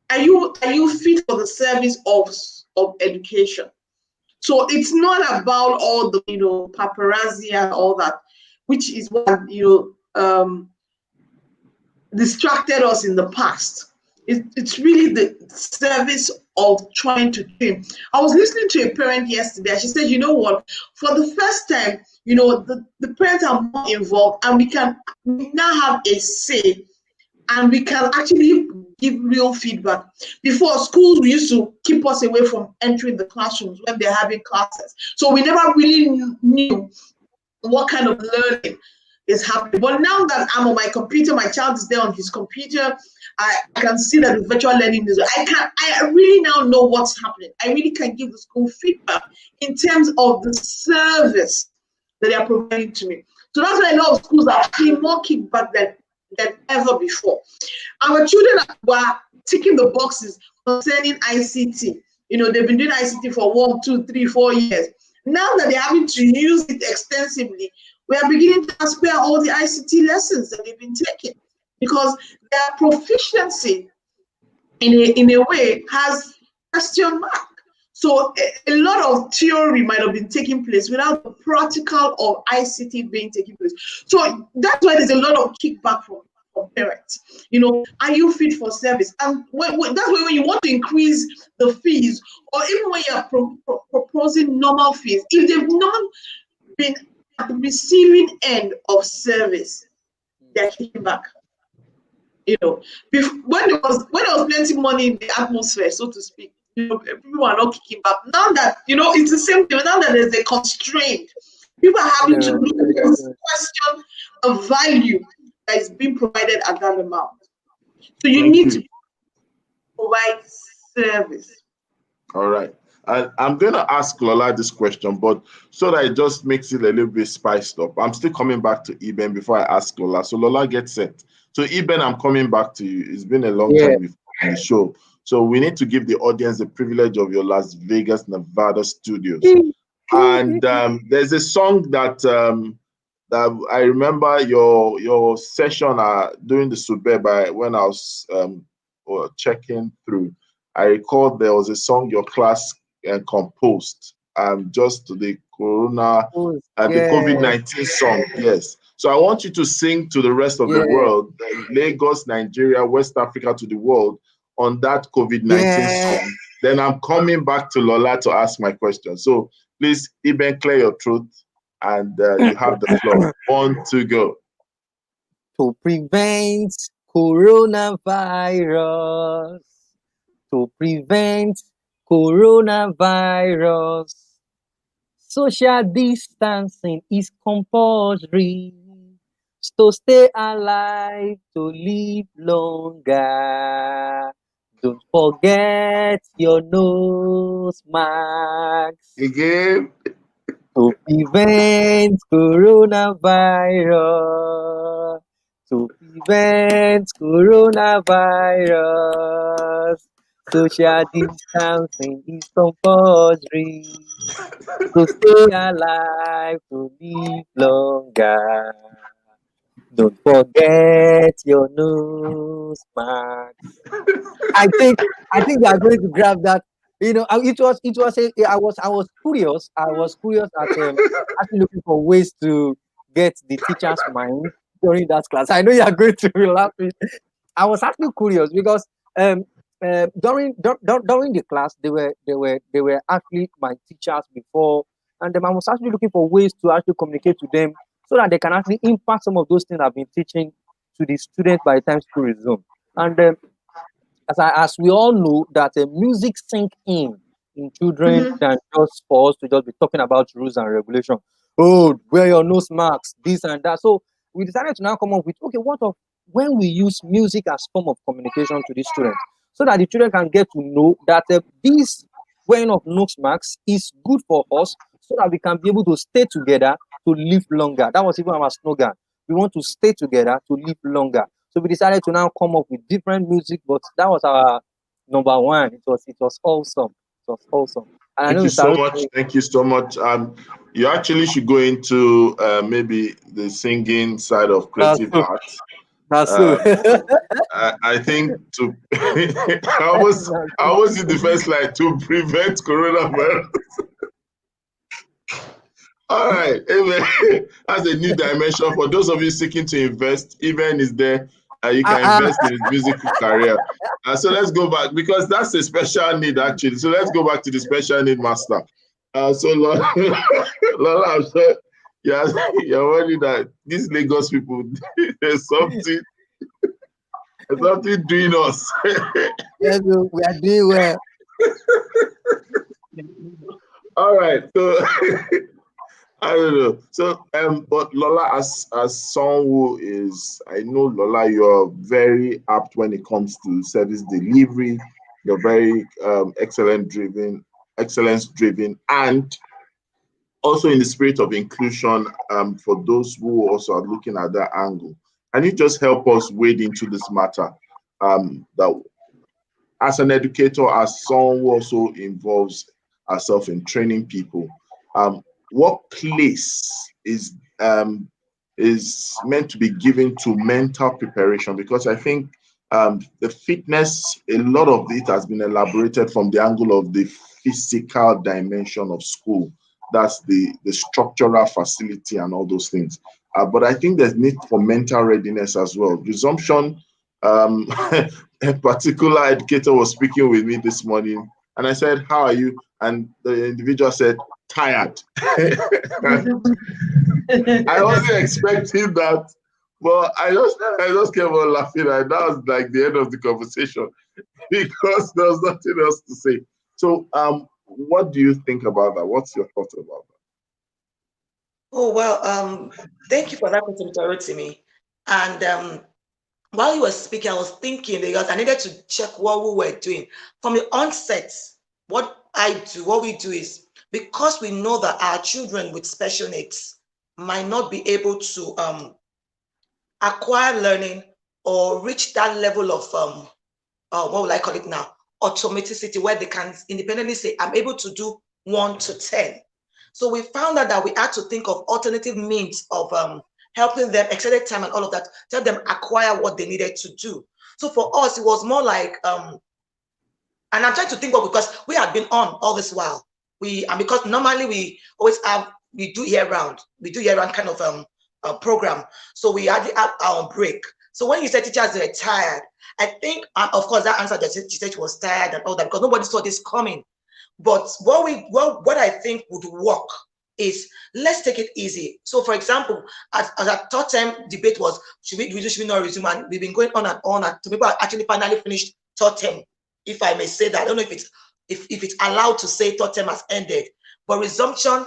[SPEAKER 2] are you fit for the service of education? So it's not about all the paparazzi and all that, which is what distracted us in the past. It's really the service of trying to train. I was listening to a parent yesterday. She said, "You know what? For the first time, the parents are more involved, and we now have a say, and we can actually give real feedback. Before, schools used to keep us away from entering the classrooms when they're having classes, so we never really knew what kind of learning is happening. But now that I'm on my computer, my child is there on his computer, I can see that the virtual learning is. I really now know what's happening. I really can give the school feedback in terms of the service that they are providing to me. So that's why a lot of schools are seeing more kickback than ever before. Our children were ticking the boxes concerning ICT. They've been doing ICT for 1, 2, 3, 4 years. Now that they're having to use it extensively, we are beginning to ask where all the ICT lessons that they've been taking, because their proficiency in a way has question mark. So a lot of theory might have been taking place without the practical of ICT being taking place. So that's why there's a lot of kickback from parents. Are you fit for service? And that's why when you want to increase the fees, or even when you're proposing normal fees, if they've not been at the receiving end of service, they're kicking back. When there was plenty money in the atmosphere, so to speak, people are not kicking back. Now that it's the same thing. Now that there's a constraint, people are having to look at question the value that is being provided at that amount. So you
[SPEAKER 1] thank
[SPEAKER 2] need
[SPEAKER 1] you.
[SPEAKER 2] to provide service.
[SPEAKER 1] All right. I'm going to ask Lola this question, but so that it just makes it a little bit spiced up. I'm still coming back to Eben before I ask Lola. So Lola, get set. So Eben, I'm coming back to you. It's been a long
[SPEAKER 5] Yeah.
[SPEAKER 1] time we've on the show. So we need to give the audience the privilege of your Las Vegas, Nevada studios. And there's a song that I remember your session during the Super when I was checking through. I recall there was a song your class composed just to the the
[SPEAKER 5] Yeah.
[SPEAKER 1] COVID-19 song. Yes. So I want you to sing to the rest of the
[SPEAKER 5] Yeah.
[SPEAKER 1] world, Lagos, Nigeria, West Africa, to the world on that COVID-19
[SPEAKER 5] Yeah.
[SPEAKER 1] song. Then I'm coming back to Lola to ask my question. So please, Eben, clear your throat and you have the floor. 1, 2, go.
[SPEAKER 5] To prevent coronavirus. To prevent coronavirus. Social distancing is compulsory. To stay alive, to live longer. Don't forget your nose mask.
[SPEAKER 1] Again.
[SPEAKER 5] To prevent coronavirus. To prevent coronavirus. Social distancing is compulsory. To stay alive, to live longer. Don't forget your nose mask. I think they are going to grab that. I was curious. I was curious at actually looking for ways to get the teacher's mind during that class. I know you are going to be laughing. I was actually curious because during the class they were actually my teachers before, and I was actually looking for ways to actually communicate to them so that they can actually impact some of those things I've been teaching to the students by the time school resume. And as we all know that music sink in in children than just for us to just be talking about rules and regulation. Oh, wear your nose marks, this and that. So we decided to now come up with, okay, what of when we use music as form of communication to the students, so that the children can get to know that this wearing of nose marks is good for us, so that we can be able to stay together to live longer. That was even our slogan. We want to stay together to live longer. So we decided to now come up with different music, but that was our number one. It was awesome. It was awesome. And I
[SPEAKER 1] Thank
[SPEAKER 5] know
[SPEAKER 1] you
[SPEAKER 5] Mr.
[SPEAKER 1] so much. Thank you so much. You actually should go into maybe the singing side of creative
[SPEAKER 5] Russell.
[SPEAKER 1] arts.
[SPEAKER 5] Russell.
[SPEAKER 1] I think to I was in the first line to prevent coronavirus. All right, Amen. That's a new dimension for those of you seeking to invest. Even is there, you can invest in his musical career. So let's go back, because that's a special need actually. So let's go back to the special need master. So Lola, Lola, I'm sure you're worried that these Lagos people, there's something doing us.
[SPEAKER 5] Yes, we are doing well.
[SPEAKER 1] All right, so I don't know. So, but Lola, as someone who is, I know Lola, you're very apt when it comes to service delivery. You're very excellence driven, and also in the spirit of inclusion. For those who also are looking at that angle, can you just help us wade into this matter? That as an educator, as someone who also involves herself in training people, what place is meant to be given to mental preparation? Because I think the fitness, a lot of it has been elaborated from the angle of the physical dimension of school. That's the structural facility and all those things. But I think there's need for mental readiness as well. Resumption, a particular educator was speaking with me this morning, and I said, "How are you?" And the individual said, "Tired." I wasn't expecting that, but I just kept on laughing, and that was like the end of the conversation because there was nothing else to say. So, what do you think about that? What's your thoughts about that?
[SPEAKER 6] Oh, well, thank you for that contributory to me. And while you were speaking, I was thinking because I needed to check what we were doing. From the onset, what we do is, because we know that our children with special needs might not be able to acquire learning or reach that level of what would I call it now, automaticity, where they can independently say, I'm able to do 1 to 10. So we found out that we had to think of alternative means of helping them, extended time and all of that, to help them acquire what they needed to do. So for us, it was more like, and I'm trying to think of, because we had been on all this while. And because normally we always we do year round kind of program. So we had our break. So when you said teachers were tired, I think, of course, that answer that she said she was tired and all that, because nobody saw this coming. But what I think would work is, let's take it easy. So, for example, as our third term debate was, should we not resume? And we've been going on and on, and people actually finally finished third term, if I may say that. I don't know if it's allowed to say third term has ended, but resumption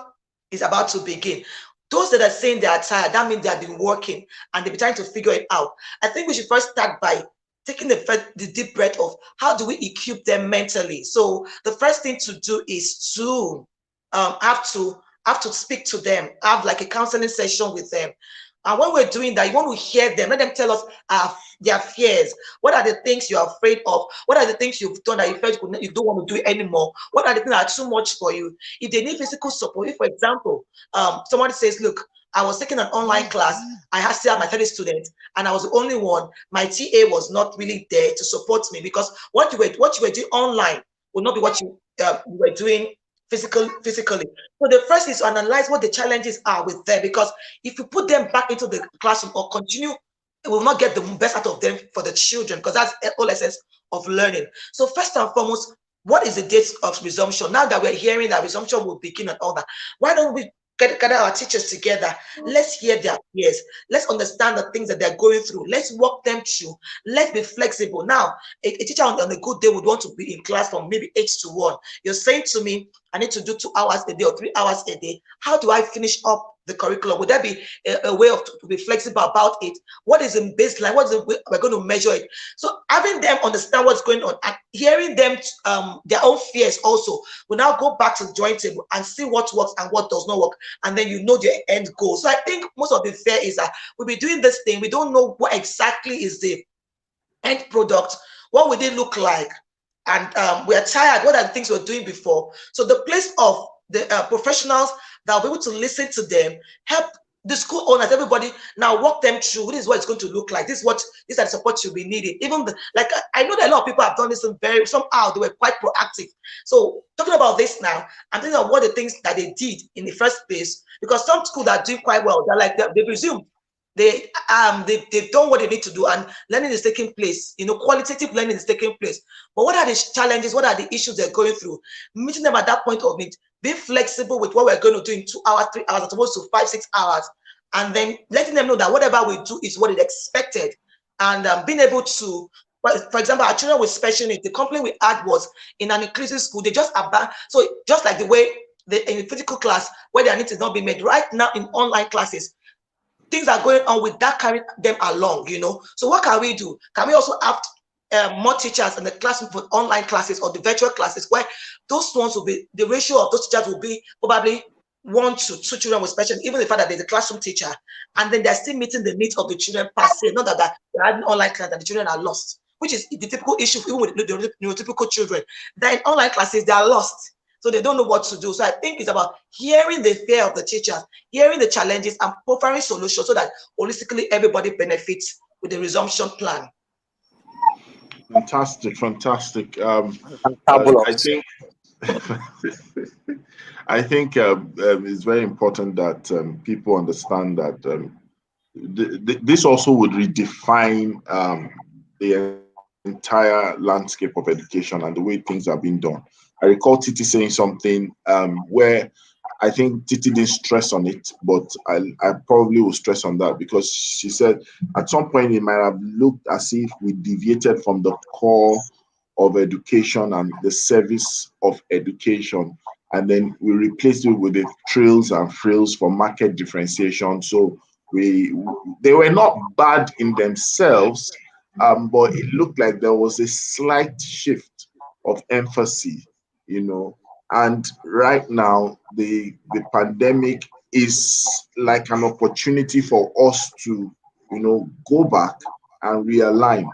[SPEAKER 6] is about to begin. Those that are saying they are tired, that means they have been working and they've been trying to figure it out. I think we should first start by taking the deep breath of how do we equip them mentally. So the first thing to do is to have to speak to them, have like a counseling session with them. And when we're doing that, you want to hear them, let them tell us their fears. What are the things you're afraid of? What are the things you've done that you felt you don't want to do it anymore? What are the things that are too much for you? If they need physical support, if, for example, somebody says, look, I was taking an online class, I had still had my 30 students, and I was the only one. My TA was not really there to support me, because what you were doing online would not be what you were doing physically. So the first is to analyze what the challenges are with them, because if you put them back into the classroom or continue, it will not get the best out of them for the children, because that's the whole essence of learning. So first and foremost, what is the date of resumption? Now that we're hearing that resumption will begin and all that, why don't we gather our teachers together. Let's hear their fears. Let's understand the things that they're going through. Let's walk them through. Let's be flexible. Now, a teacher on a good day would want to be in class from maybe 8 to 1. You're saying to me, I need to do 2 hours a day or 3 hours a day. How do I finish up the curriculum? Would there be a way of to be flexible about it? What is the baseline? What is the way we're going to measure it? So having them understand what's going on and hearing them their own fears also, will now go back to the drawing table and see what works and what does not work, and then you know their end goal. So I think most of the fear is that we'll be doing this thing, we don't know what exactly is the end product, what would it look like, and we are tired. What are the things we were doing before? So the place of the professionals that will be able to listen to them, help the school owners, everybody, now walk them through. This is what it's going to look like. These are the support you'll be needing. Even like I know that a lot of people have done this somehow they were quite proactive. So talking about this now, I'm thinking of what the things that they did in the first place, because some schools are doing quite well. They're like they resumed. They've done what they need to do, and learning is taking place. Qualitative learning is taking place. But what are the challenges? What are the issues they're going through? Meeting them at that point of need, being flexible with what we're going to do in 2 hours, 3 hours, as opposed to 5, 6 hours, and then letting them know that whatever we do is what is expected, and being able to. For example, our children with special needs, the complaint we had was in an inclusive school, they just abandon. So just like the way in physical class where their needs is not being met, right now in online classes, things are going on with that, carrying them along, So what can we do? Can we also have more teachers in the classroom for online classes or the virtual classes, where those ones will be, the ratio of those teachers will be probably 1 to 2 children with special, even the fact that there's a classroom teacher, and then they're still meeting the needs of the children per se, not that they're having online class and the children are lost, which is the typical issue even with the neurotypical children. They're in online classes, they are lost. So they don't know what to do. So I think it's about hearing the fear of the teachers, hearing the challenges, and offering solutions so that holistically everybody benefits with the resumption plan.
[SPEAKER 1] Fantastic. I think I think it's very important that people understand that this also would redefine the entire landscape of education and the way things are being done. I recall Titi saying something where I think Titi didn't stress on it, but I probably will stress on that, because she said at some point it might have looked as if we deviated from the core of education and the service of education, and then we replaced it with the trills and frills for market differentiation. So they were not bad in themselves, but it looked like there was a slight shift of emphasis, and right now the pandemic is like an opportunity for us to go back and realign,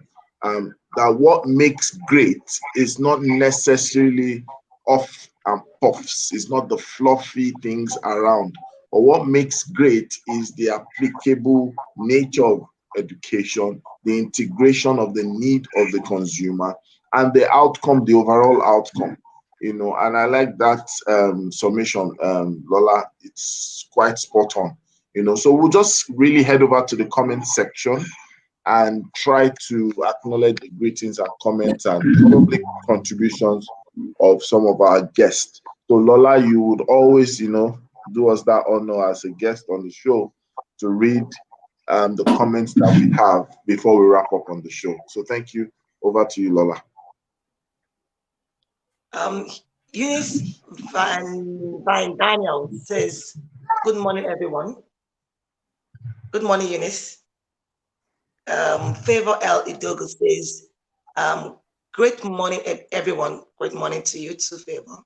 [SPEAKER 1] that what makes great is not necessarily off and puffs, it's not the fluffy things around, but what makes great is the applicable nature of education, the integration of the need of the consumer, and the outcome, the overall outcome. And I like that summation, Lola. It's quite spot on. So we'll just really head over to the comment section and try to acknowledge the greetings and comments and probably contributions of some of our guests. So Lola, you would always, do us that honor as a guest on the show to read the comments that we have before we wrap up on the show. So thank you. Over to you, Lola.
[SPEAKER 6] Eunice Van Daniel says, good morning, everyone. Good morning, Eunice. Favor L. Idogo says, great morning, everyone. Great morning to you too, Favor.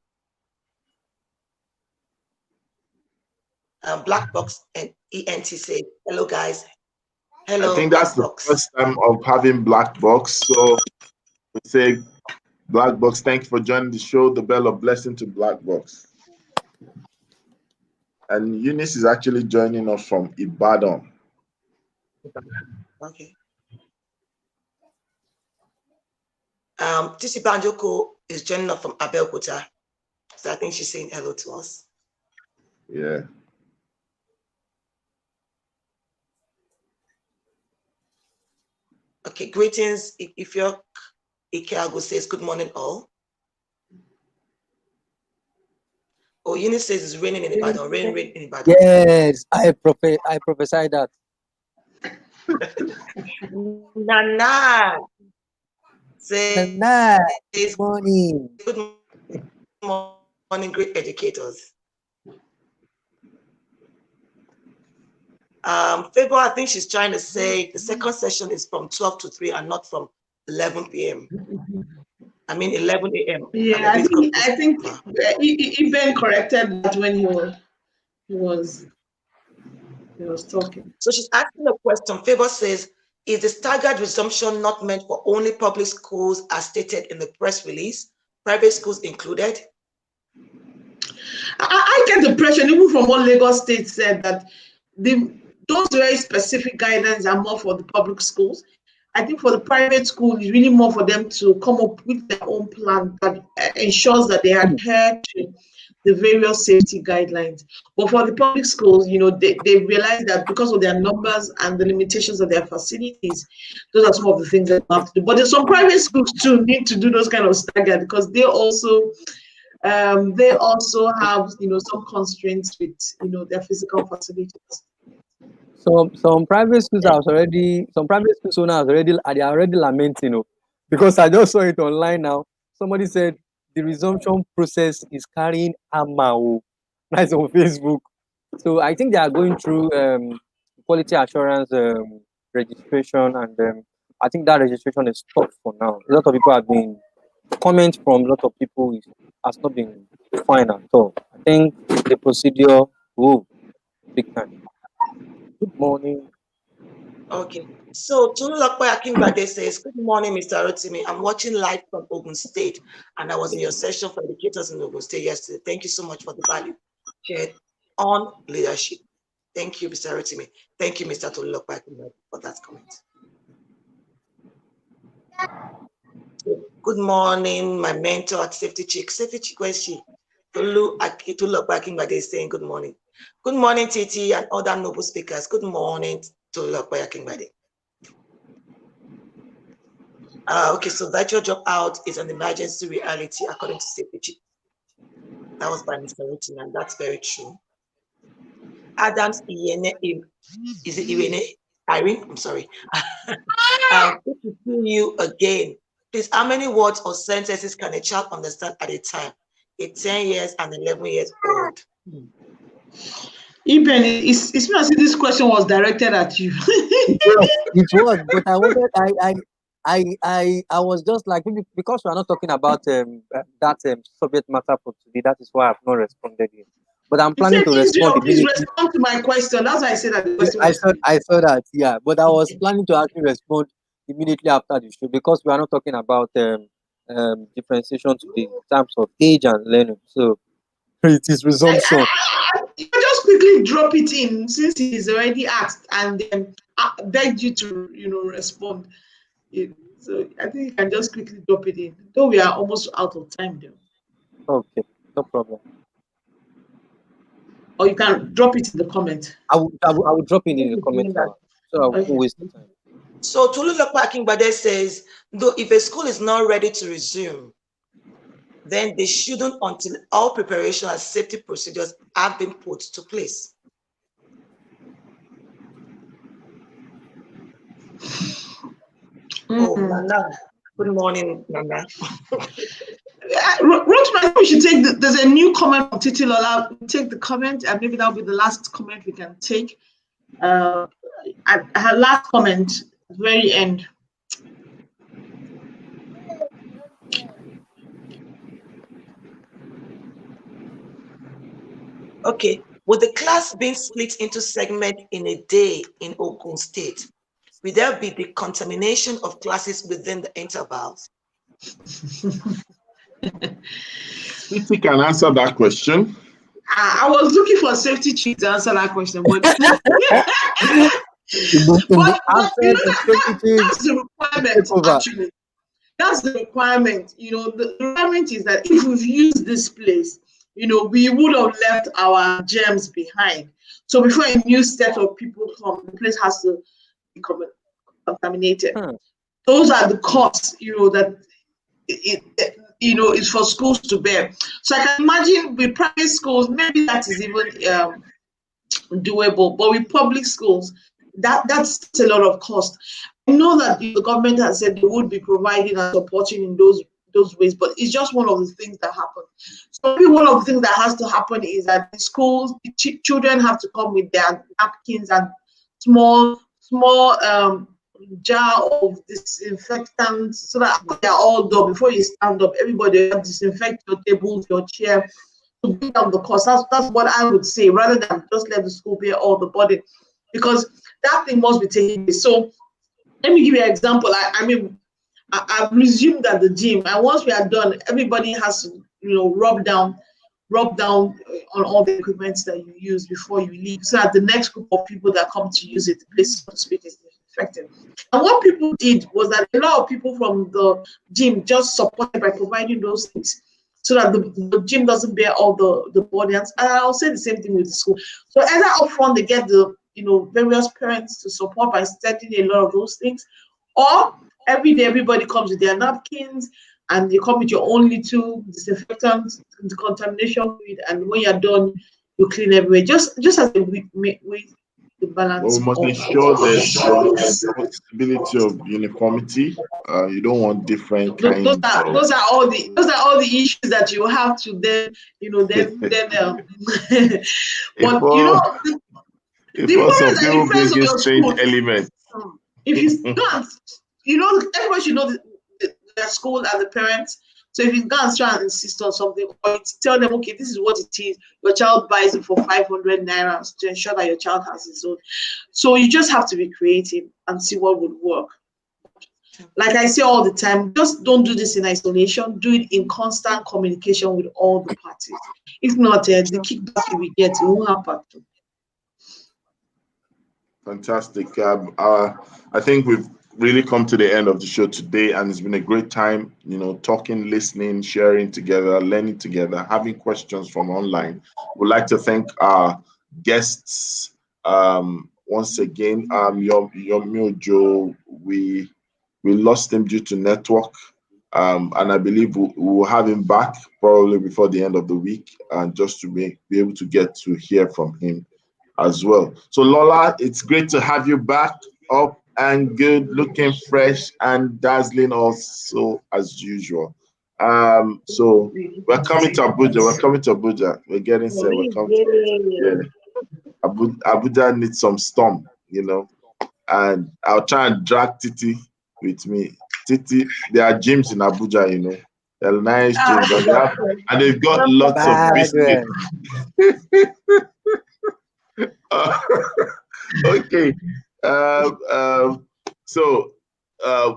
[SPEAKER 6] Black Box and ENT says, hello, guys. Hello,
[SPEAKER 1] I think that's the first time of having Black Box. So we say, Black Box, thank you for joining the show. The bell of blessing to Black Box. And Eunice is actually joining us from Ibadan.
[SPEAKER 6] Okay. Tisi Banjoko is joining us from Abeokuta. So I think she's saying hello to us.
[SPEAKER 1] Yeah.
[SPEAKER 6] Okay, greetings. If you're Ikeago says, good morning, all. Oh, Eunice says it's raining in Ibadan. Rain in Ibadan.
[SPEAKER 5] Yes, I prophesy that.
[SPEAKER 6] Nana says
[SPEAKER 5] Tonight, morning.
[SPEAKER 6] good morning, great educators. Favor, I think she's trying to say the second session is from 12 to 3 and not from 11 p.m. I mean 11 a.m.
[SPEAKER 2] Yeah, I think Iben corrected that when he was talking.
[SPEAKER 6] So she's asking a question. Favor says, is the staggered resumption not meant for only public schools as stated in the press release? Private schools included?
[SPEAKER 2] I get the impression, even from what Lagos State said, that those very specific guidelines are more for the public schools. I think for the private school, it's really more for them to come up with their own plan that ensures that they adhere to the various safety guidelines. But for the public schools, they realize that because of their numbers and the limitations of their facilities, those are some of the things that they have to do. But there's some private schools too need to do those kind of staggered because they also have some constraints with their physical facilities.
[SPEAKER 5] Some private schools owners they are already lamenting, because I just saw it online now. Somebody said the resumption process is carrying amao. That's on Facebook. So I think they are going through quality assurance registration, and I think that registration is stopped for now. A lot of people have been comments from a lot of people has not been fine at all. I think the procedure big time. Good morning.
[SPEAKER 6] Okay. So Tululokpe Akingbade says, good morning, Mr. Rotimi. I'm watching live from Ogun State, and I was in your session for educators in Ogun State yesterday. Thank you so much for the value shared on leadership. Thank you, Mr. Rotimi. Thank you, Mr. Tululokpe Akingbade, for that comment. Good morning, my mentor at Safety Chick. Safety Chick, where's she? Tululokpe Akingbade is saying good morning. Good morning, Titi and other noble speakers. Good morning, Tululokpe Akingbade. Okay, so virtual dropout is an emergency reality according to Safety Chick. That was by Mr. Rotimi, and that's very true. Adams Irene, is it Irene? Irene, I'm sorry. Good to see you again. Please, how many words or sentences can a child understand at a time? A 10 years and 11 years old.
[SPEAKER 2] Iben, it's not as if this question was directed at you.
[SPEAKER 5] It was, but I was just like, maybe because we are not talking about that subject matter for today. That is why I've not responded yet. But I'm planning to respond.
[SPEAKER 2] Please respond to my question. That's why I said that the question was.
[SPEAKER 5] I saw that, yeah. But I was planning to actually respond immediately after the show because we are not talking about differentiation today in terms of age and learning. So it is resumption.
[SPEAKER 2] You just quickly drop it in since he's already asked and then begged you to respond. So I think you can just quickly drop it in. Though we are almost out of time though.
[SPEAKER 5] Okay, no problem.
[SPEAKER 2] Or you can drop it in the comment.
[SPEAKER 5] I will drop it in the comment. So I won't waste time.
[SPEAKER 6] So Tululokpe Akingbade says, though if a school is not ready to resume, then they shouldn't until all preparation and safety procedures have been put to place. Oh, Nana. Good morning, Nana.
[SPEAKER 2] Rotimi, I think we should take there's a new comment from Titi Lola. Take the comment, and maybe that'll be the last comment we can take. Her last comment, very end.
[SPEAKER 6] Okay, with the class being split into segments in a day in Ogun State, will there be the contamination of classes within the intervals?
[SPEAKER 1] If we can answer that question.
[SPEAKER 2] I was looking for a Safety Chick to answer that question, but that's the requirement, actually. That's the requirement. The requirement is that if we've used this place, we would have left our germs behind. So before a new set of people come, the place has to become contaminated. Those are the costs, that is for schools to bear. So I can imagine with private schools, maybe that is even doable, but with public schools, that's a lot of cost. I know that the government has said they would be providing and supporting in those ways, but it's just one of the things that happen. So maybe one of the things that has to happen is that the schools, the children have to come with their napkins and small jar of disinfectant, so that they're all done before you stand up. Everybody disinfect your tables, your chair, to bring down the cost. That's what I would say, rather than just let the school bear all the burden, because that thing must be taken place. So let me give you an example. I've resumed at the gym, and once we are done, everybody has to, rub down on all the equipment that you use before you leave, so that the next group of people that come to use it, the place, so to speak, is effective. And what people did was that a lot of people from the gym just supported by providing those things, so that the gym doesn't bear all the burdens. And I'll say the same thing with the school. So either upfront they get the various parents to support by sending a lot of those things, or every day everybody comes with their napkins, and you come with your own little disinfectant, contamination fluid, and when you're done, you clean everywhere. Just as a way the balance.
[SPEAKER 1] We must ensure there's a possibility of uniformity. You don't want different kinds.
[SPEAKER 2] Those are all the issues that you have to then but
[SPEAKER 1] some people bring in strange elements.
[SPEAKER 2] If you can't, everybody should know the school and the parents. So if you can't try and insist on something, or tell them, okay, this is what it is. Your child buys it for 500 naira to ensure that your child has his own. So you just have to be creative and see what would work. Like I say all the time, just don't do this in isolation. Do it in constant communication with all the parties. If not, the kickback we get, it won't happen.
[SPEAKER 1] Fantastic. I think we've really come to the end of the show today, and it's been a great time, talking, listening, sharing together, learning together, having questions from online. We'd like to thank our guests once again. Yomi Joe, we lost him due to network, and I believe we'll have him back probably before the end of the week, and just to be able to get to hear from him as well. So Lola, it's great to have you back, up and good, looking fresh and dazzling also as usual. So we're coming to Abuja. We're getting set. We're coming. Abuja needs some storm, and I'll try and drag Titi with me. Titi, there are gyms in Abuja, They're nice gyms, and they've got lots of biscuits. Okay. So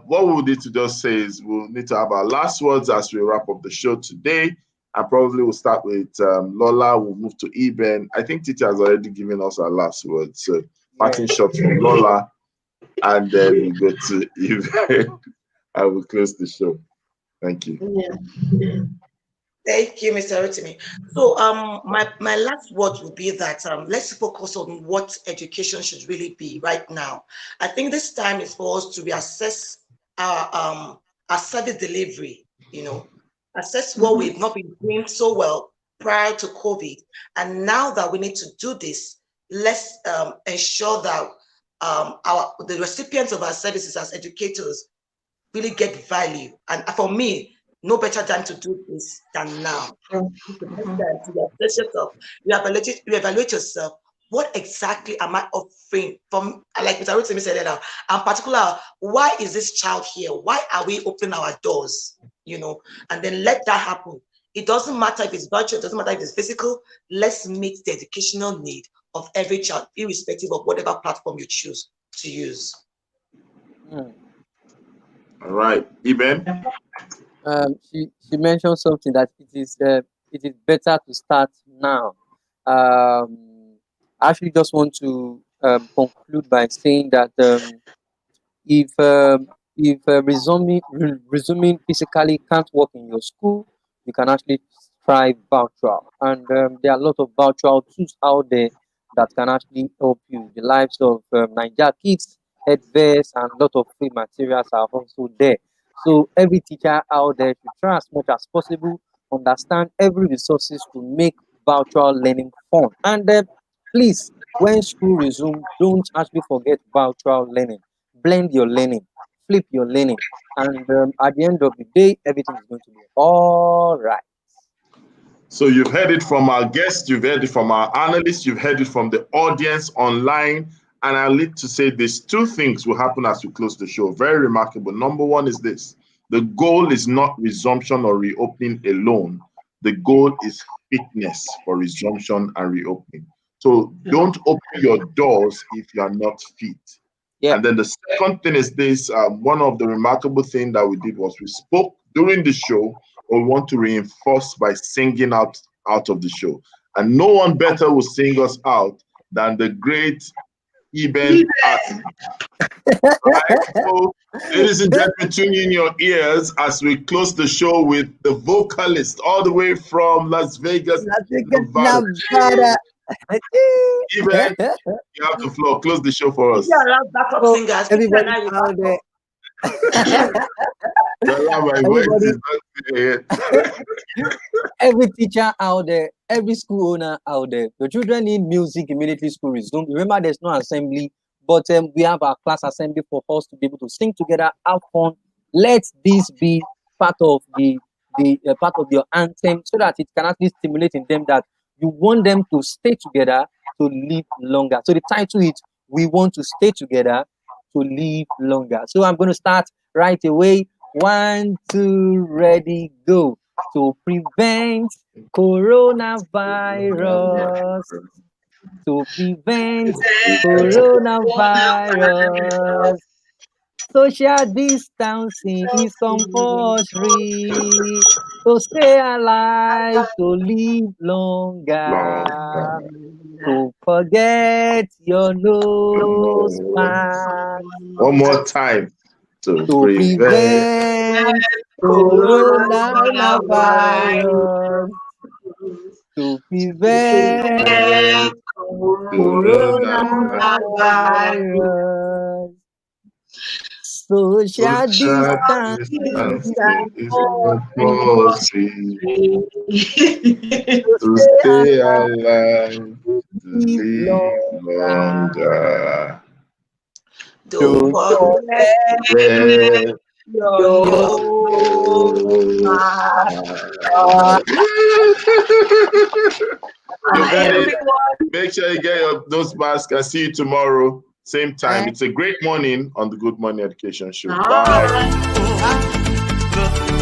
[SPEAKER 1] what we'll need to just say is we'll need to have our last words as we wrap up the show today. And probably we'll start with Lola. We'll move to Eben. I think Titi has already given us our last words. So parting shots from Lola, and then we'll go to Eben. I will close the show. Thank you.
[SPEAKER 6] Yeah. Thank you, Mr. Rotimi. So my last word would be that let's focus on what education should really be right now. I think this time is for us to reassess our service delivery, assess what we've not been doing so well prior to COVID. And now that we need to do this, let's ensure that the recipients of our services as educators really get value. And for me, no better time to do this than now. You evaluate yourself. What exactly am I offering? From, like Mr. Rotimi said earlier, in particular, why is this child here? Why are we opening our doors? And then let that happen. It doesn't matter if it's virtual, it doesn't matter if it's physical. Let's meet the educational need of every child, irrespective of whatever platform you choose to use.
[SPEAKER 1] All right, Eben.
[SPEAKER 5] She mentioned something that it is better to start now. I actually just want to conclude by saying that if resuming physically can't work in your school, you can actually try virtual, and there are a lot of virtual tools out there that can actually help you. The lives of Nigeria Kids, Headverse, and a lot of free materials are also there. So every teacher out there should try as much as possible understand every resources to make virtual learning fun. And please, when school resume, don't actually forget virtual learning. Blend your learning, flip your learning, and at the end of the day, everything is going to be all right.
[SPEAKER 1] So you've heard it from our guests, you've heard it from our analysts, you've heard it from the audience online. And I need to say these two things will happen as we close the show. Very remarkable. Number one is this: the goal is not resumption or reopening alone. The goal is fitness for resumption and reopening. So don't open your doors if you are not fit.
[SPEAKER 5] Yeah.
[SPEAKER 1] And then the second thing is this: one of the remarkable things that we did was we spoke during the show, or we want to reinforce by singing out of the show. And no one better will sing us out than the great Eben Artin. Right? So, ladies and gentlemen, tune in your ears as we close the show with the vocalist all the way from Las Vegas, Nevada.
[SPEAKER 5] Nevada.
[SPEAKER 1] Eben, you have the floor. Close the show for us.
[SPEAKER 6] Yeah, backup
[SPEAKER 5] So
[SPEAKER 6] singers.
[SPEAKER 5] everybody out there,
[SPEAKER 1] My voice is not there.
[SPEAKER 5] every teacher out there, every school owner out there, the children need music immediately school resume. Remember, there's no assembly, but we have our class assembly for us to be able to sing together, have fun. Let this be part of the part of your anthem, so that it can actually stimulate in them that you want them to stay together to live longer. So the title is "We Want to Stay Together to Live Longer." So I'm going to start right away. 1, 2, ready, go. To prevent coronavirus, to prevent coronavirus, social distancing is compulsory. To stay alive, to live longer, to forget your nose mask,
[SPEAKER 1] One more time. To
[SPEAKER 5] to prevent coronavirus, to prevent coronavirus. Social distancing
[SPEAKER 1] is compulsory.
[SPEAKER 5] to
[SPEAKER 1] To
[SPEAKER 5] stay
[SPEAKER 1] stay
[SPEAKER 5] alive,
[SPEAKER 1] alive, to
[SPEAKER 5] live
[SPEAKER 1] live
[SPEAKER 5] longer.
[SPEAKER 1] longer.
[SPEAKER 6] Don't
[SPEAKER 5] Don't
[SPEAKER 6] forget
[SPEAKER 1] Let
[SPEAKER 6] your
[SPEAKER 1] Make sure you get your nose mask and see you tomorrow, same time. It's a great morning on the Good Morning Education Show. Bye.
[SPEAKER 2] Bye.